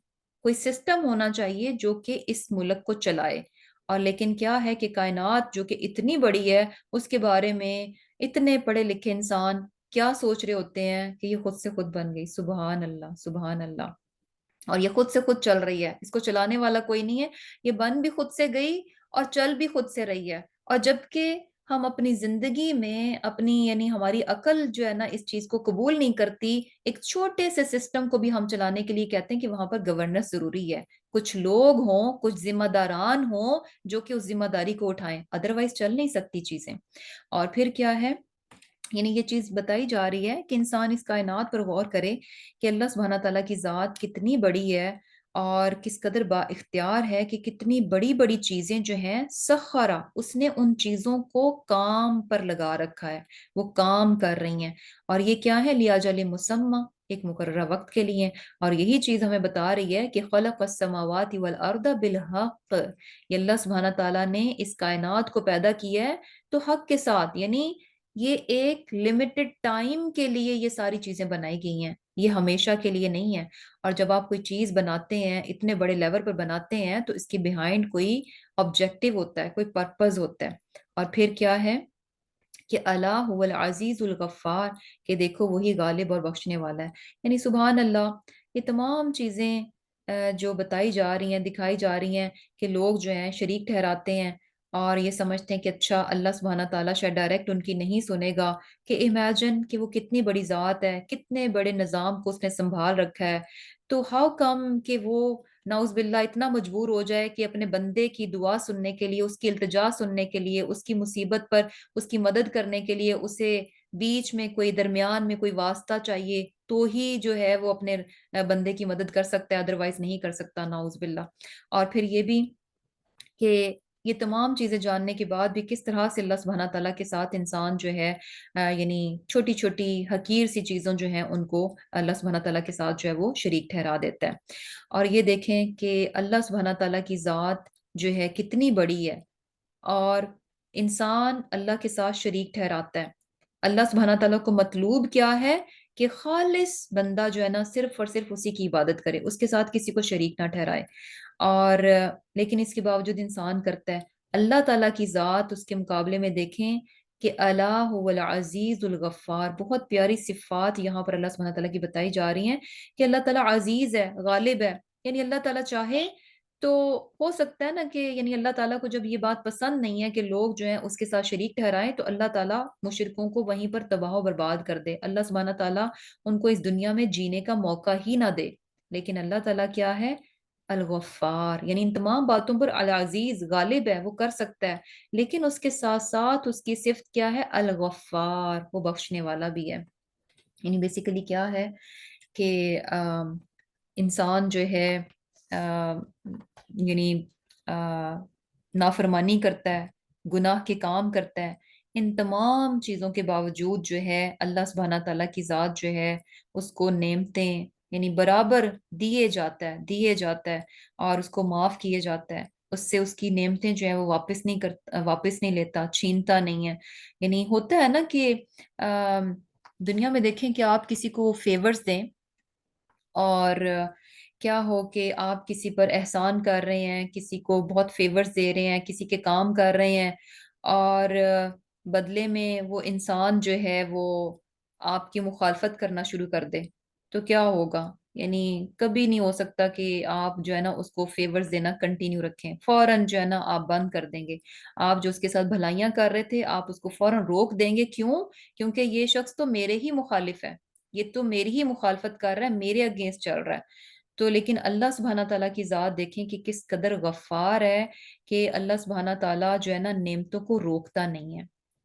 کوئی سسٹم ہونا چاہیے جو کہ اس ملک کو چلائے۔ اور لیکن کیا ہے کہ کائنات جو کہ اتنی بڑی ہے، اس کے بارے میں اتنے پڑھے لکھے انسان کیا سوچ رہے ہوتے ہیں کہ یہ خود سے خود بن گئی، سبحان اللہ، سبحان اللہ، اور یہ خود سے خود چل رہی ہے، اس کو چلانے والا کوئی نہیں ہے، یہ بن بھی خود سے گئی اور چل بھی خود سے رہی ہے۔ اور جبکہ ہم اپنی زندگی میں اپنی یعنی ہماری عقل جو ہے نا اس چیز کو قبول نہیں کرتی، ایک چھوٹے سے سسٹم کو بھی ہم چلانے کے لیے کہتے ہیں کہ وہاں پر گورننس ضروری ہے، کچھ لوگ ہوں، کچھ ذمہ داران ہوں جو کہ اس ذمہ داری کو اٹھائیں، ادروائز چل نہیں سکتی چیزیں۔ اور پھر کیا ہے، یعنی یہ چیز بتائی جا رہی ہے کہ انسان اس کائنات پر غور کرے کہ اللہ سبحانہ تعالیٰ کی ذات کتنی بڑی ہے، اور کس قدر با اختیار ہے کہ کتنی بڑی بڑی چیزیں جو ہیں سخرا، اس نے ان چیزوں کو کام پر لگا رکھا ہے، وہ کام کر رہی ہیں۔ اور یہ کیا ہے، لیاجل مسمى، ایک مقررہ وقت کے لیے۔ اور یہی چیز ہمیں بتا رہی ہے کہ خلق السماوات والارض بالحق، یہ اللہ سبحانہ تعالیٰ نے اس کائنات کو پیدا کیا ہے تو حق کے ساتھ، یعنی یہ ایک لمیٹڈ ٹائم کے لیے یہ ساری چیزیں بنائی گئی ہیں، یہ ہمیشہ کے لیے نہیں ہے۔ اور جب آپ کوئی چیز بناتے ہیں، اتنے بڑے لیول پر بناتے ہیں، تو اس کے بیہائنڈ کوئی آبجیکٹو ہوتا ہے، کوئی پرپز ہوتا ہے۔ اور پھر کیا ہے کہ اللہ هو العزیز الغفار، کہ دیکھو وہی غالب اور بخشنے والا ہے۔ یعنی سبحان اللہ، یہ تمام چیزیں جو بتائی جا رہی ہیں، دکھائی جا رہی ہیں کہ لوگ جو ہیں شریک ٹھہراتے ہیں اور یہ سمجھتے ہیں کہ اچھا اللہ سبحانہ تعالیٰ شاید ڈائریکٹ ان کی نہیں سنے گا، کہ امیجن کہ وہ کتنی بڑی ذات ہے، کتنے بڑے نظام کو اس نے سنبھال رکھا ہے، تو ہاؤ کم کہ وہ نعوذ باللہ اتنا مجبور ہو جائے کہ اپنے بندے کی دعا سننے کے لیے، اس کی التجا سننے کے لیے، اس کی مصیبت پر اس کی مدد کرنے کے لیے اسے بیچ میں کوئی درمیان میں کوئی واسطہ چاہیے، تو ہی جو ہے وہ اپنے بندے کی مدد کر سکتا ہے، ادروائز نہیں کر سکتا، نعوذ باللہ۔ اور پھر یہ بھی کہ یہ تمام چیزیں جاننے کے بعد بھی کس طرح سے اللہ سبحانہ تعالیٰ کے ساتھ انسان جو ہے یعنی چھوٹی چھوٹی حقیر سی چیزوں جو ہیں ان کو اللہ سبحانہ تعالیٰ کے ساتھ جو ہے وہ شریک ٹھہرا دیتا ہے۔ اور یہ دیکھیں کہ اللہ سبحانہ تعالیٰ کی ذات جو ہے کتنی بڑی ہے، اور انسان اللہ کے ساتھ شریک ٹھہراتا ہے۔ اللہ سبحانہ تعالیٰ کو مطلوب کیا ہے کہ خالص بندہ جو ہے نا صرف اور صرف اسی کی عبادت کرے، اس کے ساتھ کسی کو شریک نہ ٹھہرائے۔ اور لیکن اس کے باوجود انسان کرتا ہے۔ اللہ تعالیٰ کی ذات اس کے مقابلے میں دیکھیں کہ اللہ هو العزیز الغفار، بہت پیاری صفات یہاں پر اللہ سبحانہ تعالیٰ کی بتائی جا رہی ہیں کہ اللہ تعالیٰ عزیز ہے، غالب ہے۔ یعنی اللہ تعالیٰ چاہے تو ہو سکتا ہے نا کہ یعنی اللہ تعالیٰ کو جب یہ بات پسند نہیں ہے کہ لوگ جو ہیں اس کے ساتھ شریک ٹھہرائیں، تو اللہ تعالیٰ مشرکوں کو وہیں پر تباہ و برباد کر دے، اللہ سبحانہ تعالیٰ ان کو اس دنیا میں جینے کا موقع ہی نہ دے۔ لیکن اللہ تعالیٰ کیا ہے؟ الغفار، یعنی ان تمام باتوں پر العزیز غالب ہے، وہ کر سکتا ہے، لیکن اس کے ساتھ ساتھ اس کی صفت کیا ہے؟ الغفار، وہ بخشنے والا بھی ہے۔ یعنی بیسیکلی کیا ہے کہ انسان جو ہے یعنی نافرمانی کرتا ہے، گناہ کے کام کرتا ہے، ان تمام چیزوں کے باوجود جو ہے اللہ سبحانہ تعالیٰ کی ذات جو ہے اس کو نعمتیں یعنی برابر دیے جاتا ہے اور اس کو معاف کیے جاتا ہے، اس سے اس کی نعمتیں جو ہے وہ واپس نہیں لیتا، چھینتا نہیں ہے۔ یعنی ہوتا ہے نا کہ دنیا میں دیکھیں کہ آپ کسی کو فیورز دیں، اور کیا ہو کہ آپ کسی پر احسان کر رہے ہیں، کسی کو بہت فیورز دے رہے ہیں، کسی کے کام کر رہے ہیں، اور بدلے میں وہ انسان جو ہے وہ آپ کی مخالفت کرنا شروع کر دے، تو کیا ہوگا؟ یعنی کبھی نہیں ہو سکتا کہ آپ جو ہے نا اس کو فیورز دینا کنٹینیو رکھیں، فوراً جو ہے نا آپ بند کر دیں گے۔ آپ جو اس کے ساتھ بھلائیاں کر رہے تھے، آپ اس کو فوراً روک دیں گے، کیوں؟ کیونکہ یہ شخص تو میرے ہی مخالف ہے، یہ تو میری ہی مخالفت کر رہا ہے، میرے اگینسٹ چل رہا ہے۔ تو لیکن اللہ سبحانہ تعالیٰ کی ذات دیکھیں کہ کس قدر غفار ہے، کہ اللہ سبحانہ تعالیٰ جو ہے نا نعمتوں کو روکتا نہیں ہے۔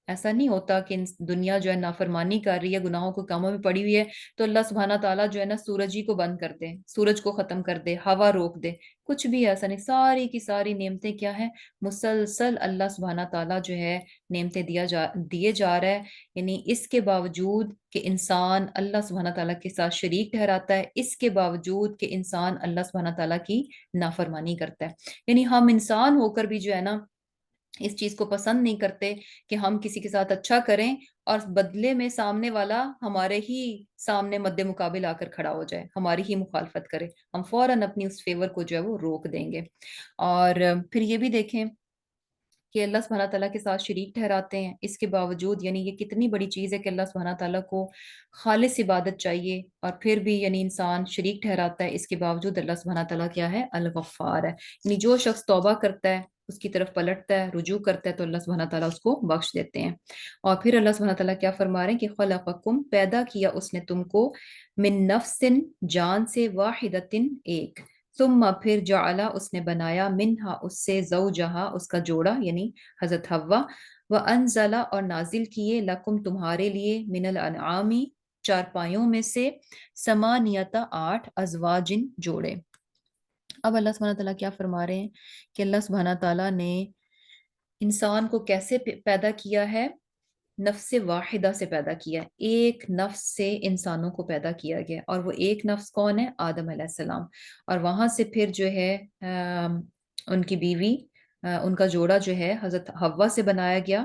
ایسا نہیں ہوتا کہ دنیا جو ہے نافرمانی کر رہی ہے، گناہوں کو کاموں میں پڑی ہوئی ہے، تو اللہ سبحانہ تعالیٰ جو ہے نا سورج ہی کو بند کر دے، سورج کو ختم کر دے، ہوا روک دے، کچھ بھی ایسا نہیں۔ ساری کی ساری نعمتیں کیا ہیں؟ مسلسل اللہ سبحانہ تعالیٰ جو ہے نعمتیں دیے جا رہا ہے۔ یعنی اس کے باوجود کہ انسان اللہ سبحانہ تعالیٰ کے ساتھ شریک ٹھہراتا ہے، اس کے باوجود کہ انسان اللہ سبحانہ تعالیٰ کی نافرمانی کرتا ہے۔ یعنی ہم انسان ہو کر بھی جو ہے نا اس چیز کو پسند نہیں کرتے کہ ہم کسی کے ساتھ اچھا کریں اور بدلے میں سامنے والا ہمارے ہی سامنے مد مقابل آ کر کھڑا ہو جائے، ہماری ہی مخالفت کرے، ہم فوراً اپنی اس فیور کو جو ہے وہ روک دیں گے۔ اور پھر یہ بھی دیکھیں کہ اللہ سبحانہ تعالیٰ کے ساتھ شریک ٹھہراتے ہیں، اس کے باوجود یعنی یہ کتنی بڑی چیز ہے کہ اللہ سبحانہ تعالیٰ کو خالص عبادت چاہیے، اور پھر بھی یعنی انسان شریک ٹھہراتا ہے، اس کے باوجود اللہ سبحانہ تعالیٰ کیا ہے؟ الغفار ہے۔ یعنی جو شخص توبہ کرتا ہے، اس کی طرف پلٹتا ہے، رجوع کرتا ہے، تو اللہ سبحانہ تعالیٰ اس کو بخش دیتے ہیں۔ اور پھر اللہ سبحانہ تعالیٰ کیا فرما رہے ہیں کہ خلقکم، پیدا کیا اس نے تم کو، من نفس، جان سے، واحدۃ، ایک، ثم پھر جعلا، اس نے بنایا، منہا اس سے، زوجہا اس کا جوڑا یعنی حضرت حوا، وانزل اور نازل کیے، لکم تمہارے لیے، من الانعام چارپائیوں میں سے، سمانیتا 8، ازواجن جوڑے۔ اب اللہ سبحانہ تعالیٰ کیا فرما رہے ہیں کہ اللہ سبحانہ تعالیٰ نے انسان کو کیسے پیدا کیا ہے؟ نفس واحدہ سے پیدا کیا ہے، ایک نفس سے انسانوں کو پیدا کیا گیا، اور وہ ایک نفس کون ہے؟ آدم علیہ السلام۔ اور وہاں سے پھر جو ہے ان کی بیوی، ان کا جوڑا جو ہے حضرت حوا سے بنایا گیا،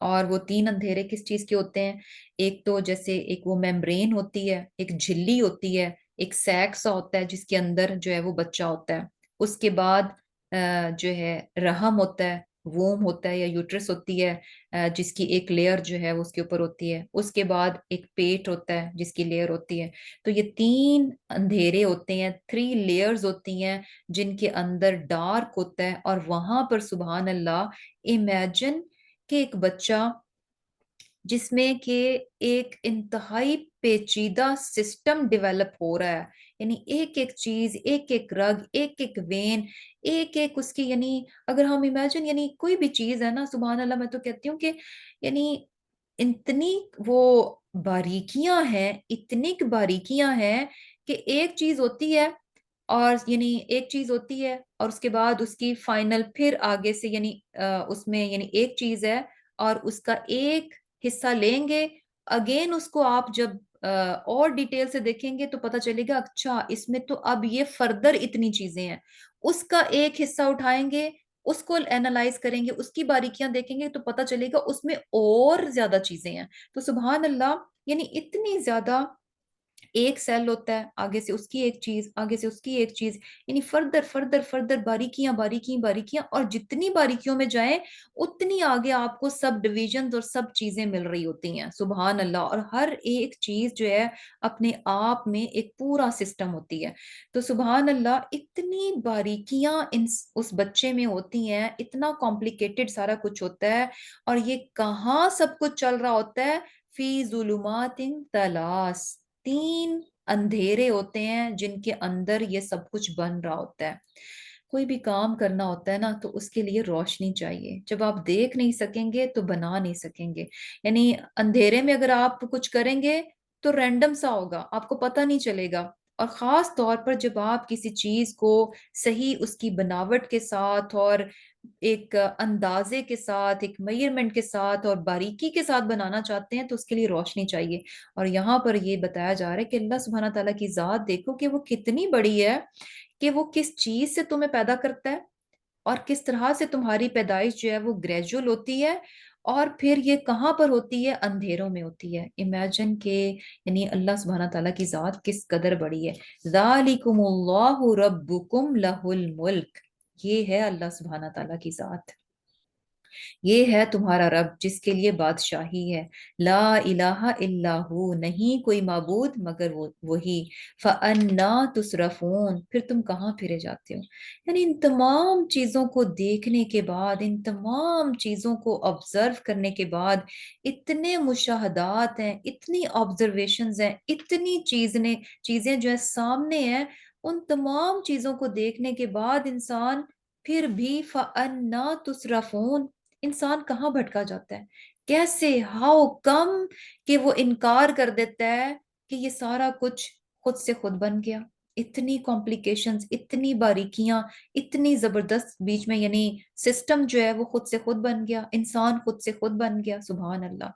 اور وہ تین اندھیرے کس چیز کے ہوتے ہیں؟ ایک تو جیسے ایک وہ میمبرین ہوتی ہے، ایک جھلی ہوتی ہے، ایک سیک سا ہوتا ہے جس کے اندر جو ہے وہ بچہ ہوتا ہے، اس کے بعد جو ہے رحم ہوتا ہے، ووم ہوتا ہے یا یوٹرس ہوتی ہے جس کی ایک لیئر جو ہے وہ اس کے اوپر ہوتی ہے، اس کے بعد ایک پیٹ ہوتا ہے جس کی لیئر ہوتی ہے۔ تو یہ تین اندھیرے ہوتے ہیں، 3 لیئرز ہوتی ہیں جن کے اندر ڈارک ہوتا ہے، اور وہاں پر سبحان اللہ امیجن کہ ایک بچہ جس میں کہ ایک انتہائی پیچیدہ سسٹم ڈیولپ ہو رہا ہے، یعنی ایک ایک چیز، ایک ایک رگ، ایک ایک وین، ایک ایک اس کی، یعنی اگر ہم امیجن، یعنی کوئی بھی چیز ہے نا سبحان اللہ، میں تو کہتی ہوں کہ یعنی اتنی وہ باریکیاں ہیں، اتنی باریکیاں ہیں کہ ایک چیز ہوتی ہے، اور یعنی ایک چیز ہوتی ہے اور اس کے بعد اس کی فائنل پھر آگے سے، یعنی اس میں یعنی ایک چیز ہے اور اس کا ایک حصہ لیں گے، اگین اس کو آپ جب اور ڈیٹیل سے دیکھیں گے تو پتہ چلے گا اچھا اس میں تو اب یہ فردر اتنی چیزیں ہیں، اس کا ایک حصہ اٹھائیں گے، اس کو اینالائز کریں گے، اس کی باریکیاں دیکھیں گے تو پتہ چلے گا اس میں اور زیادہ چیزیں ہیں۔ تو سبحان اللہ، یعنی اتنی زیادہ، ایک سیل ہوتا ہے، آگے سے اس کی ایک چیز، آگے سے اس کی ایک چیز، یعنی فردر فردر فردر باریکیاں باریکیاں باریکیاں، اور جتنی باریکیوں میں جائیں اتنی آگے آپ کو سب ڈویژنز اور سب چیزیں مل رہی ہوتی ہیں سبحان اللہ، اور ہر ایک چیز جو ہے اپنے آپ میں ایک پورا سسٹم ہوتی ہے۔ تو سبحان اللہ اتنی باریکیاں اس بچے میں ہوتی ہیں، اتنا کمپلیکیٹڈ سارا کچھ ہوتا ہے، اور یہ کہاں سب کچھ چل رہا ہوتا ہے؟ فی ظلمات ثلاث، 3 اندھیرے ہوتے ہیں جن کے اندر یہ سب کچھ بن رہا ہوتا ہے۔ کوئی بھی کام کرنا ہوتا ہے نا تو اس کے لیے روشنی چاہیے، جب آپ دیکھ نہیں سکیں گے تو بنا نہیں سکیں گے، یعنی اندھیرے میں اگر آپ کچھ کریں گے تو رینڈم سا ہوگا، آپ کو پتہ نہیں چلے گا، اور خاص طور پر جب آپ کسی چیز کو صحیح اس کی بناوٹ کے ساتھ اور ایک اندازے کے ساتھ، ایک میئرمنٹ کے ساتھ اور باریکی کے ساتھ بنانا چاہتے ہیں تو اس کے لیے روشنی چاہیے۔ اور یہاں پر یہ بتایا جا رہا ہے کہ اللہ سبحانہ تعالیٰ کی ذات دیکھو کہ وہ کتنی بڑی ہے، کہ وہ کس چیز سے تمہیں پیدا کرتا ہے اور کس طرح سے تمہاری پیدائش جو ہے وہ گریجول ہوتی ہے، اور پھر یہ کہاں پر ہوتی ہے؟ اندھیروں میں ہوتی ہے۔ امیجن کہ یعنی اللہ سبحانہ تعالیٰ کی ذات کس قدر بڑی ہے۔ ذالکم اللہ ربکم لہ الملک، یہ ہے اللہ سبحانہ تعالیٰ کی ذات، یہ ہے تمہارا رب جس کے لیے بادشاہی ہے۔ لا الہ الا ہو، نہیں کوئی معبود مگر وہی۔ فَأَنَّا تُصْرَفُونَ، پھر تم کہاں پھرے جاتے ہو؟ یعنی ان تمام چیزوں کو دیکھنے کے بعد، ان تمام چیزوں کو آبزرو کرنے کے بعد، اتنے مشاہدات ہیں، اتنی آبزرویشنز ہیں، اتنی چیزیں جو ہے سامنے ہیں، ان تمام چیزوں کو دیکھنے کے بعد انسان پھر بھی فَأَنَّا تُصْرَفُونَ، انسان کہاں بھٹکا جاتا ہے؟ کیسے، ہاؤ کم کہ وہ انکار کر دیتا ہے کہ یہ سارا کچھ خود سے خود بن گیا؟ اتنی کمپلیکیشنز، اتنی باریکیاں، اتنی زبردست بیچ میں، یعنی سسٹم جو ہے وہ خود سے خود بن گیا، انسان خود سے خود بن گیا سبحان اللہ۔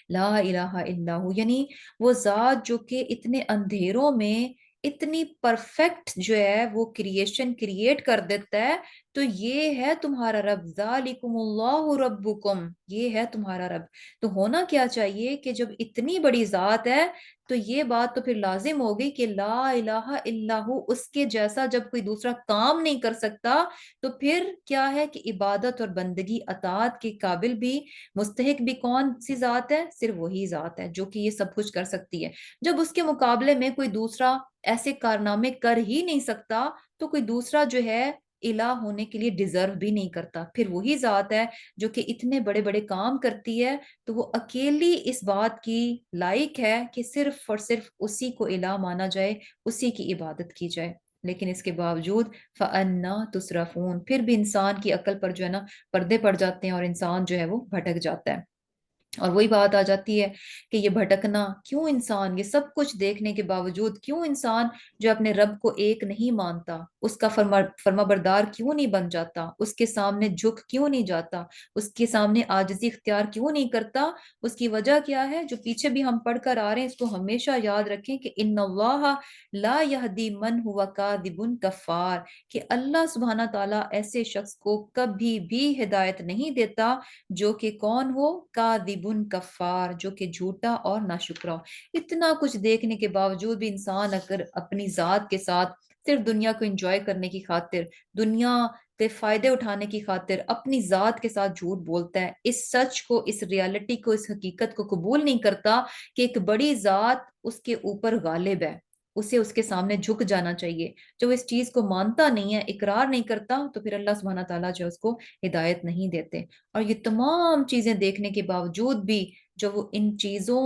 لا الہ الا ہو، یعنی وہ ذات جو کہ اتنے اندھیروں میں اتنی پرفیکٹ جو ہے وہ کریشن کریٹ کر دیتا ہے، تو یہ ہے تمہارا رب، ذالکم اللہ ربکم، یہ ہے تمہارا رب۔ تو ہونا کیا چاہیے کہ جب اتنی بڑی ذات ہے تو یہ بات تو پھر لازم ہوگی کہ لا الہ الا ہو، اس کے جیسا جب کوئی دوسرا کام نہیں کر سکتا تو پھر کیا ہے کہ عبادت اور بندگی اطاعت کے قابل بھی، مستحق بھی کون سی ذات ہے؟ صرف وہی ذات ہے جو کہ یہ سب کچھ کر سکتی ہے۔ جب اس کے مقابلے میں کوئی دوسرا ایسے کارنامے کر ہی نہیں سکتا تو کوئی دوسرا جو ہے الہ ہونے کے لیے ڈیزرو بھی نہیں کرتا، پھر وہی ذات ہے جو کہ اتنے بڑے بڑے کام کرتی ہے، تو وہ اکیلی اس بات کی لائق ہے کہ صرف اور صرف اسی کو الہ مانا جائے، اسی کی عبادت کی جائے۔ لیکن اس کے باوجود فَأَنَّا تُصْرَفُونَ، پھر بھی انسان کی عقل پر جو ہے نا پردے پڑ جاتے ہیں اور انسان جو ہے وہ بھٹک جاتا ہے۔ اور وہی بات آ جاتی ہے کہ یہ بھٹکنا کیوں، انسان یہ سب کچھ دیکھنے کے باوجود کیوں انسان جو اپنے رب کو ایک نہیں مانتا، اس کا فرما بردار کیوں نہیں بن جاتا، اس کے سامنے جھک کیوں نہیں جاتا، اس کے سامنے عاجزی اختیار کیوں نہیں کرتا؟ اس کی وجہ کیا ہے؟ جو پیچھے بھی ہم پڑھ کر آ رہے ہیں، اس کو ہمیشہ یاد رکھیں کہ ان اللہ لا یہدی من ہوا کاذب کفار، کہ اللہ سبحانہ تعالیٰ ایسے شخص کو کبھی بھی ہدایت نہیں دیتا جو کہ کون ہو؟ کاذبن کفار، جو کہ جھوٹا اور ناشکرا ہو۔ اتنا کچھ دیکھنے کے باوجود بھی انسان اگر اپنی ذات کے ساتھ صرف دنیا کو انجوائے کرنے کی خاطر، دنیا کے فائدے اٹھانے کی خاطر اپنی ذات کے ساتھ جھوٹ بولتا ہے، اس سچ کو، اس ریالٹی کو، اس حقیقت کو قبول نہیں کرتا کہ ایک بڑی ذات اس کے اوپر غالب ہے، اسے اس کے سامنے جھک جانا چاہیے، جو اس چیز کو مانتا نہیں ہے، اقرار نہیں کرتا، تو پھر اللہ سبحانہ تعالیٰ جو ہے اس کو ہدایت نہیں دیتے۔ اور یہ تمام چیزیں دیکھنے کے باوجود بھی جو وہ ان چیزوں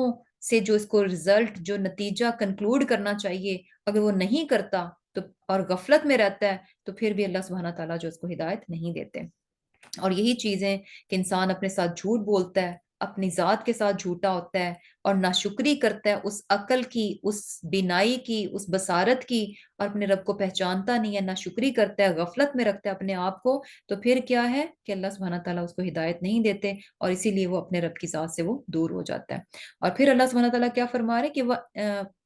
سے جو اس کو رزلٹ، جو نتیجہ کنکلوڈ کرنا چاہیے، اگر وہ نہیں کرتا تو اور غفلت میں رہتا ہے، تو پھر بھی اللہ سبحانہ تعالیٰ جو اس کو ہدایت نہیں دیتے۔ اور یہی چیزیں کہ انسان اپنے ساتھ جھوٹ بولتا ہے، اپنی ذات کے ساتھ جھوٹا ہوتا ہے، اور ناشکری کرتا ہے اس عقل کی، اس بینائی کی، اس بصارت کی، اور اپنے رب کو پہچانتا نہیں ہے، ناشکری کرتا ہے، غفلت میں رکھتا ہے اپنے آپ کو، تو پھر کیا ہے کہ اللہ سبحانہ تعالیٰ اس کو ہدایت نہیں دیتے، اور اسی لیے وہ اپنے رب کی ذات سے وہ دور ہو جاتا ہے۔ اور پھر اللہ سبحانہ تعالیٰ کیا فرما رہے کہ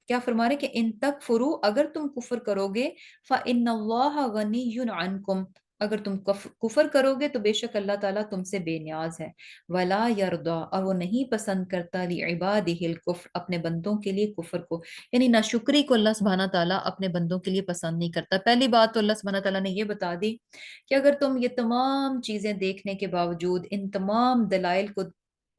کیا فرما رہے کہ ان تک فرو، اگر تم کفر کرو گے، فَإِنَّ اللَّهَ غَنِيٌّ عَنْكُمْ، اگر تم کفر کرو گے تو بے شک اللہ تعالیٰ تم سے بے نیاز ہے، ولا یردا، اور وہ نہیں پسند کرتا، لعبادہ الکفر، اپنے بندوں کے لیے کفر کو، یعنی ناشکری کو اللہ سبحانہ تعالیٰ اپنے بندوں کے لیے پسند نہیں کرتا۔ پہلی بات تو اللہ سبحانہ تعالیٰ نے یہ بتا دی کہ اگر تم یہ تمام چیزیں دیکھنے کے باوجود، ان تمام دلائل کو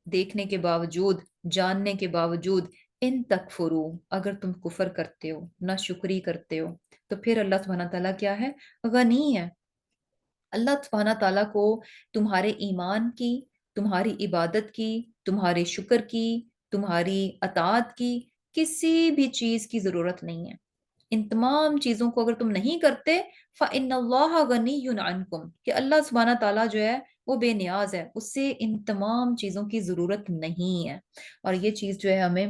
دیکھنے کے باوجود، جاننے کے باوجود، ان تکفرو، اگر تم کفر کرتے ہو، ناشکری کرتے ہو، تو پھر اللہ سبحانہ تعالیٰ کیا ہے؟ غنی ہے۔ اللہ سبحانہ تعالیٰ کو تمہارے ایمان کی، تمہاری عبادت کی، تمہارے شکر کی، تمہاری اطاعت کی کسی بھی چیز کی ضرورت نہیں ہے۔ ان تمام چیزوں کو اگر تم نہیں کرتے، فَإِنَّ اللَّهَ غَنِيٌّ عَنْكُمْ، کہ اللہ سبحانہ تعالیٰ جو ہے وہ بے نیاز ہے، اس سے ان تمام چیزوں کی ضرورت نہیں ہے۔ اور یہ چیز جو ہے ہمیں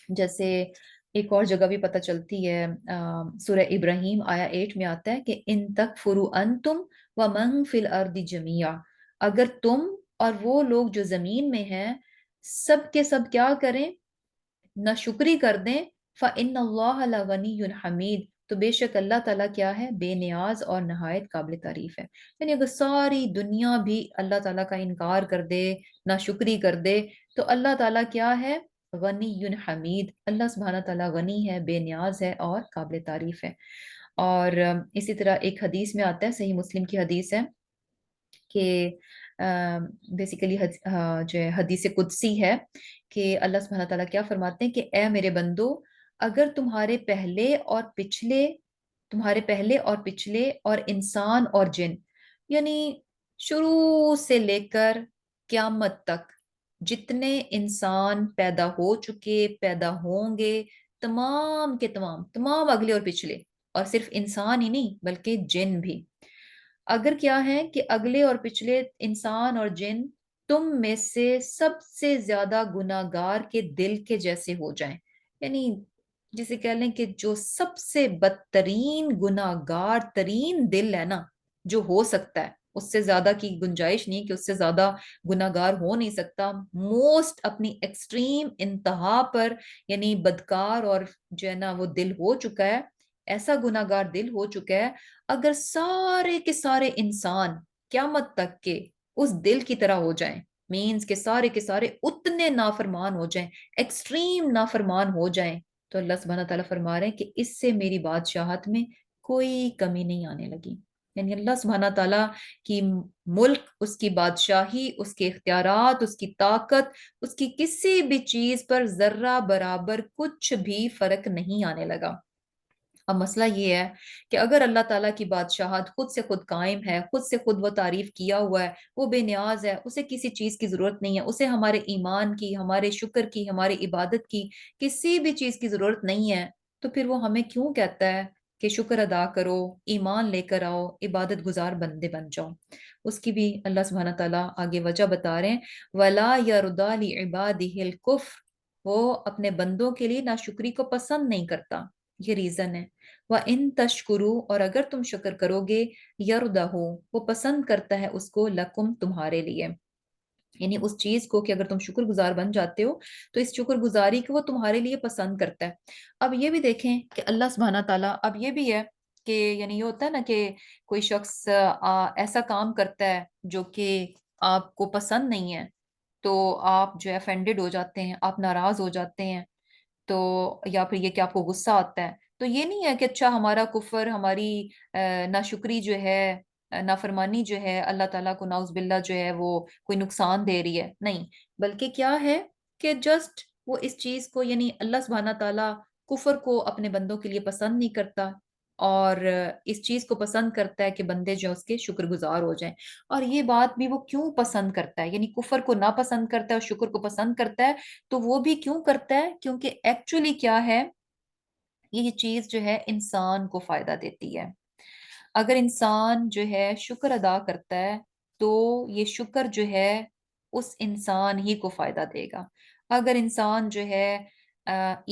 جیسے ایک اور جگہ بھی پتہ چلتی ہے، سورہ ابراہیم آیا 8 میں آتا ہے کہ ان تکفروا انتم ومن فی الارض جميعا، اگر تم اور وہ لوگ جو زمین میں ہیں سب کے سب کیا کریں؟ ناشکری کر دیں، فَإِنَّ اللَّهَ لَغَنِيٌّ حَمِيدٌ، تو بے شک اللہ تعالیٰ کیا ہے؟ بے نیاز اور نہایت قابل تعریف ہے۔ یعنی اگر ساری دنیا بھی اللہ تعالیٰ کا انکار کر دے، ناشکری کر دے، تو اللہ تعالیٰ کیا ہے؟ غنی حمید، اللہ سبحانہ تعالیٰ غنی ہے، بے نیاز ہے اور قابل تعریف ہے۔ اور اسی طرح ایک حدیث میں آتا ہے، صحیح مسلم کی حدیث ہے کہ بیسیکلی جو ہے حدیث قدسی ہے کہ اللہ سبحانہ تعالیٰ کیا فرماتے ہیں کہ اے میرے بندو، اگر تمہارے پہلے اور پچھلے اور انسان اور جن، یعنی شروع سے لے کر قیامت تک جتنے انسان پیدا ہو چکے، پیدا ہوں گے، تمام کے تمام، تمام اگلے اور پچھلے، اور صرف انسان ہی نہیں بلکہ جن بھی، اگر کیا ہے کہ اگلے اور پچھلے انسان اور جن تم میں سے سب سے زیادہ گناہگار کے دل کے جیسے ہو جائیں، یعنی جسے کہہ لیں کہ جو سب سے بدترین گناہگار ترین دل ہے نا جو ہو سکتا ہے، اس سے زیادہ کی گنجائش نہیں کہ اس سے زیادہ گناہگار ہو نہیں سکتا، موسٹ اپنی ایکسٹریم انتہا پر، یعنی بدکار اور جو ہے نا وہ دل ہو چکا ہے، ایسا گناہگار دل ہو چکا ہے، اگر سارے کے سارے انسان قیامت تک کے اس دل کی طرح ہو جائیں، مینز کے سارے اتنے نافرمان ہو جائیں، ایکسٹریم نافرمان ہو جائیں، تو اللہ سبحانہ تعالیٰ فرما رہے ہیں کہ اس سے میری بادشاہت میں کوئی کمی نہیں آنے لگی۔ یعنی اللہ سبحانہ تعالیٰ کی ملک، اس کی بادشاہی، اس کے اختیارات، اس کی طاقت، اس کی کسی بھی چیز پر ذرہ برابر کچھ بھی فرق نہیں آنے لگا۔ اب مسئلہ یہ ہے کہ اگر اللہ تعالیٰ کی بادشاہت خود سے خود قائم ہے، خود سے خود وہ تعریف کیا ہوا ہے، وہ بے نیاز ہے، اسے کسی چیز کی ضرورت نہیں ہے، اسے ہمارے ایمان کی، ہمارے شکر کی، ہماری عبادت کی، کسی بھی چیز کی ضرورت نہیں ہے، تو پھر وہ ہمیں کیوں کہتا ہے کہ شکر ادا کرو، ایمان لے کر آؤ، عبادت گزار بندے بن جاؤ۔ اس کی بھی اللہ سبحانہ تعالیٰ آگے وجہ بتا رہے ہیں، وَلَا يَرْضَى لِعِبَادِهِ الْكُفْرَ، وہ اپنے بندوں کے لیے ناشکری کو پسند نہیں کرتا، یہ ریزن ہے۔ وَإِن تَشْكُرُوا، اور اگر تم شکر کرو گے، يَرْضَهُ، وہ پسند کرتا ہے اس کو، لکم، تمہارے لیے، یعنی اس چیز کو کہ اگر تم شکر گزار بن جاتے ہو تو اس شکر گزاری کو وہ تمہارے لیے پسند کرتا ہے۔ اب یہ بھی دیکھیں کہ اللہ سبحانہ تعالیٰ، اب یہ بھی ہے کہ یعنی یہ ہوتا ہے نا کہ کوئی شخص ایسا کام کرتا ہے جو کہ آپ کو پسند نہیں ہے، تو آپ جو ہے offended ہو جاتے ہیں، آپ ناراض ہو جاتے ہیں، تو یا پھر یہ کہ آپ کو غصہ آتا ہے، تو یہ نہیں ہے کہ اچھا ہمارا کفر، ہماری ناشکری جو ہے، نافرمانی جو ہے اللہ تعالیٰ کو نعوذ باللہ جو ہے وہ کوئی نقصان دے رہی ہے، نہیں، بلکہ کیا ہے کہ جسٹ وہ اس چیز کو، یعنی اللہ سبحانہ تعالیٰ کفر کو اپنے بندوں کے لیے پسند نہیں کرتا، اور اس چیز کو پسند کرتا ہے کہ بندے جو اس کے شکر گزار ہو جائیں۔ اور یہ بات بھی وہ کیوں پسند کرتا ہے، یعنی کفر کو نہ پسند کرتا ہے اور شکر کو پسند کرتا ہے، تو وہ بھی کیوں کرتا ہے؟ کیونکہ ایکچولی کیا ہے، یہ چیز جو ہے انسان کو فائدہ دیتی ہے۔ اگر انسان جو ہے شکر ادا کرتا ہے تو یہ شکر جو ہے اس انسان ہی کو فائدہ دے گا۔ اگر انسان جو ہے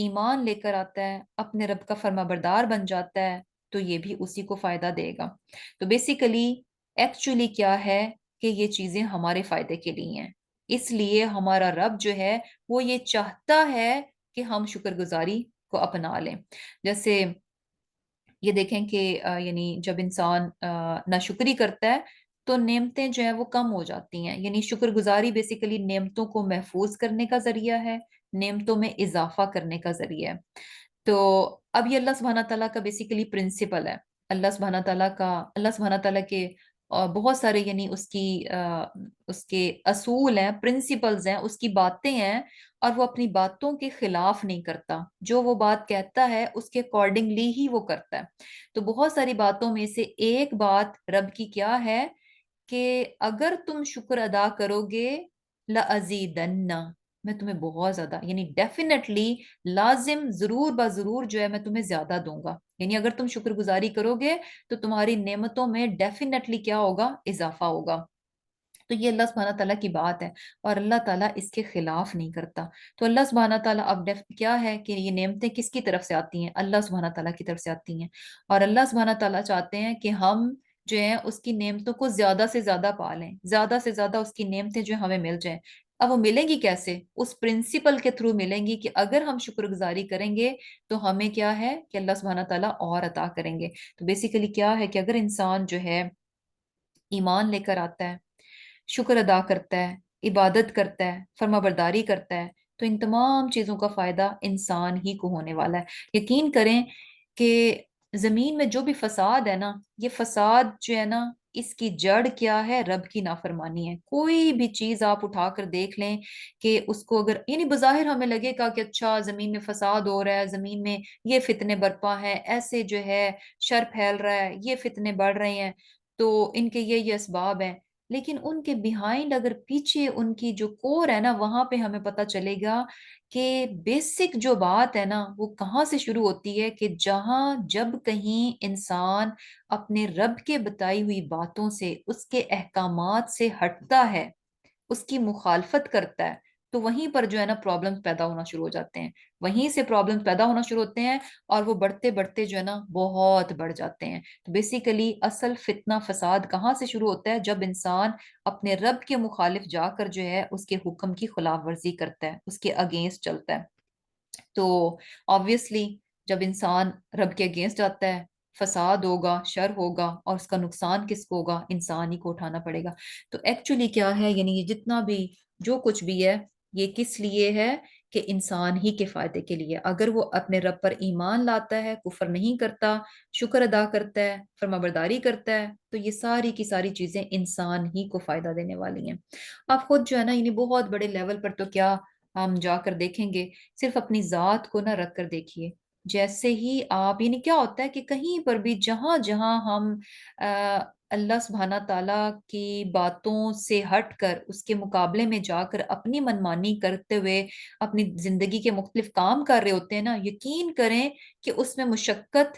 ایمان لے کر آتا ہے، اپنے رب کا فرما بردار بن جاتا ہے، تو یہ بھی اسی کو فائدہ دے گا۔ تو بیسیکلی ایکچولی کیا ہے کہ یہ چیزیں ہمارے فائدے کے لیے ہیں، اس لیے ہمارا رب جو ہے وہ یہ چاہتا ہے کہ ہم شکر گزاری کو اپنا لیں۔ جیسے یہ دیکھیں کہ یعنی جب انسان ناشکری کرتا ہے تو نعمتیں جو ہیں وہ کم ہو جاتی ہیں، یعنی شکر گزاری بیسیکلی نعمتوں کو محفوظ کرنے کا ذریعہ ہے، نعمتوں میں اضافہ کرنے کا ذریعہ ہے۔ تو اب یہ اللہ سبحانہ تعالیٰ کا بیسیکلی پرنسپل ہے، اللہ سبحانہ تعالیٰ کے بہت سارے یعنی اس کے اصول ہیں، پرنسپلز ہیں، اس کی باتیں ہیں، اور وہ اپنی باتوں کے خلاف نہیں کرتا، جو وہ بات کہتا ہے اس کے اکارڈنگلی ہی وہ کرتا ہے۔ تو بہت ساری باتوں میں سے ایک بات رب کی کیا ہے کہ اگر تم شکر ادا کرو گے، لَأَزِيدَنَّ، میں تمہیں بہت زیادہ، یعنی ڈیفینیٹلی، لازم، ضرور بضرور جو ہے میں تمہیں زیادہ دوں گا، یعنی اگر تم شکر گزاری کرو گے تو تمہاری نعمتوں میں ڈیفینیٹلی کیا ہوگا؟ اضافہ ہوگا۔ تو یہ اللہ سبحانہ تعالیٰ کی بات ہے، اور اللہ تعالیٰ اس کے خلاف نہیں کرتا۔ تو اللہ سبحانہ تعالیٰ اب کیا ہے کہ یہ نعمتیں کس کی طرف سے آتی ہیں؟ اللہ سبحانہ تعالیٰ کی طرف سے آتی ہیں، اور اللہ سبحانہ تعالیٰ چاہتے ہیں کہ ہم جو ہیں اس کی نعمتوں کو زیادہ سے زیادہ پالیں، زیادہ سے زیادہ اس کی نعمتیں جو ہمیں مل جائیں۔ اب وہ ملیں گی کیسے؟ اس پرنسپل کے تھرو ملیں گی کہ اگر ہم شکر گزاری کریں گے تو ہمیں کیا ہے کہ اللہ سبحانہ تعالیٰ اور عطا کریں گے۔ تو بیسیکلی کیا ہے کہ اگر انسان جو ہے ایمان لے کر آتا ہے، شکر ادا کرتا ہے، عبادت کرتا ہے، فرما برداری کرتا ہے، تو ان تمام چیزوں کا فائدہ انسان ہی کو ہونے والا ہے۔ یقین کریں کہ زمین میں جو بھی فساد ہے نا، یہ فساد جو ہے نا، اس کی جڑ کیا ہے؟ رب کی نافرمانی ہے۔ کوئی بھی چیز آپ اٹھا کر دیکھ لیں کہ اس کو اگر یعنی بظاہر ہمیں لگے گا کہ اچھا زمین میں فساد ہو رہا ہے، زمین میں یہ فتنے برپا ہیں، ایسے جو ہے شر پھیل رہا ہے، یہ فتنے بڑھ رہے ہیں، تو ان کے یہ اسباب ہیں، لیکن ان کے بیہائنڈ اگر پیچھے ان کی جو کور ہے نا، وہاں پہ ہمیں پتہ چلے گا کہ بیسک جو بات ہے نا وہ کہاں سے شروع ہوتی ہے، کہ جہاں جب کہیں انسان اپنے رب کے بتائی ہوئی باتوں سے، اس کے احکامات سے ہٹتا ہے، اس کی مخالفت کرتا ہے، تو وہیں پر جو ہے نا پرابلم پیدا ہونا شروع ہو جاتے ہیں، وہیں سے پرابلم پیدا ہونا شروع ہوتے ہیں، اور وہ بڑھتے بڑھتے جو ہے نا بہت بڑھ جاتے ہیں۔ تو بیسیکلی اصل فتنہ فساد کہاں سے شروع ہوتا ہے؟ جب انسان اپنے رب کے مخالف جا کر جو ہے اس کے حکم کی خلاف ورزی کرتا ہے، اس کے اگینسٹ چلتا ہے۔ تو آبویسلی جب انسان رب کے اگینسٹ آتا ہے، فساد ہوگا، شر ہوگا، اور اس کا نقصان کس کو ہوگا؟ انسان ہی کو اٹھانا پڑے گا۔ تو ایکچولی کیا ہے، یعنی یہ جتنا بھی جو کچھ بھی ہے، یہ کس لیے ہے؟ کہ انسان ہی کے فائدے کے لیے۔ اگر وہ اپنے رب پر ایمان لاتا ہے، کفر نہیں کرتا، شکر ادا کرتا ہے، فرما برداری کرتا ہے، تو یہ ساری کی ساری چیزیں انسان ہی کو فائدہ دینے والی ہیں۔ آپ خود جو ہے نا، یعنی بہت بڑے لیول پر تو کیا ہم جا کر دیکھیں گے، صرف اپنی ذات کو نہ رکھ کر دیکھیے۔ جیسے ہی آپ، یعنی کیا ہوتا ہے کہ کہیں پر بھی جہاں جہاں ہم اللہ سبحانہ تعالیٰ کی باتوں سے ہٹ کر اس کے مقابلے میں جا کر اپنی منمانی کرتے ہوئے اپنی زندگی کے مختلف کام کر رہے ہوتے ہیں نا، یقین کریں کہ اس میں مشقت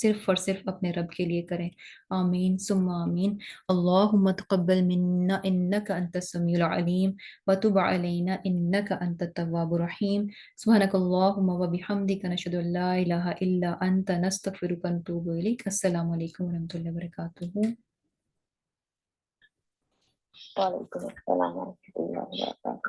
صرف اور صرف اپنے رب کے لیے کریں. آمین ثم آمین. اللہم تقبل منا انک انت السمیع العلیم وتب علینا انک انت التواب الرحیم. سبحانک اللہم وبحمدک نشہد ان لا الہ الا انت نستغفرک ونتوب الیک. السلام علیکم ورحمۃ اللہ وبرکاتہ. وعلیکم السلام ورحمۃ اللہ وبرکاتہ.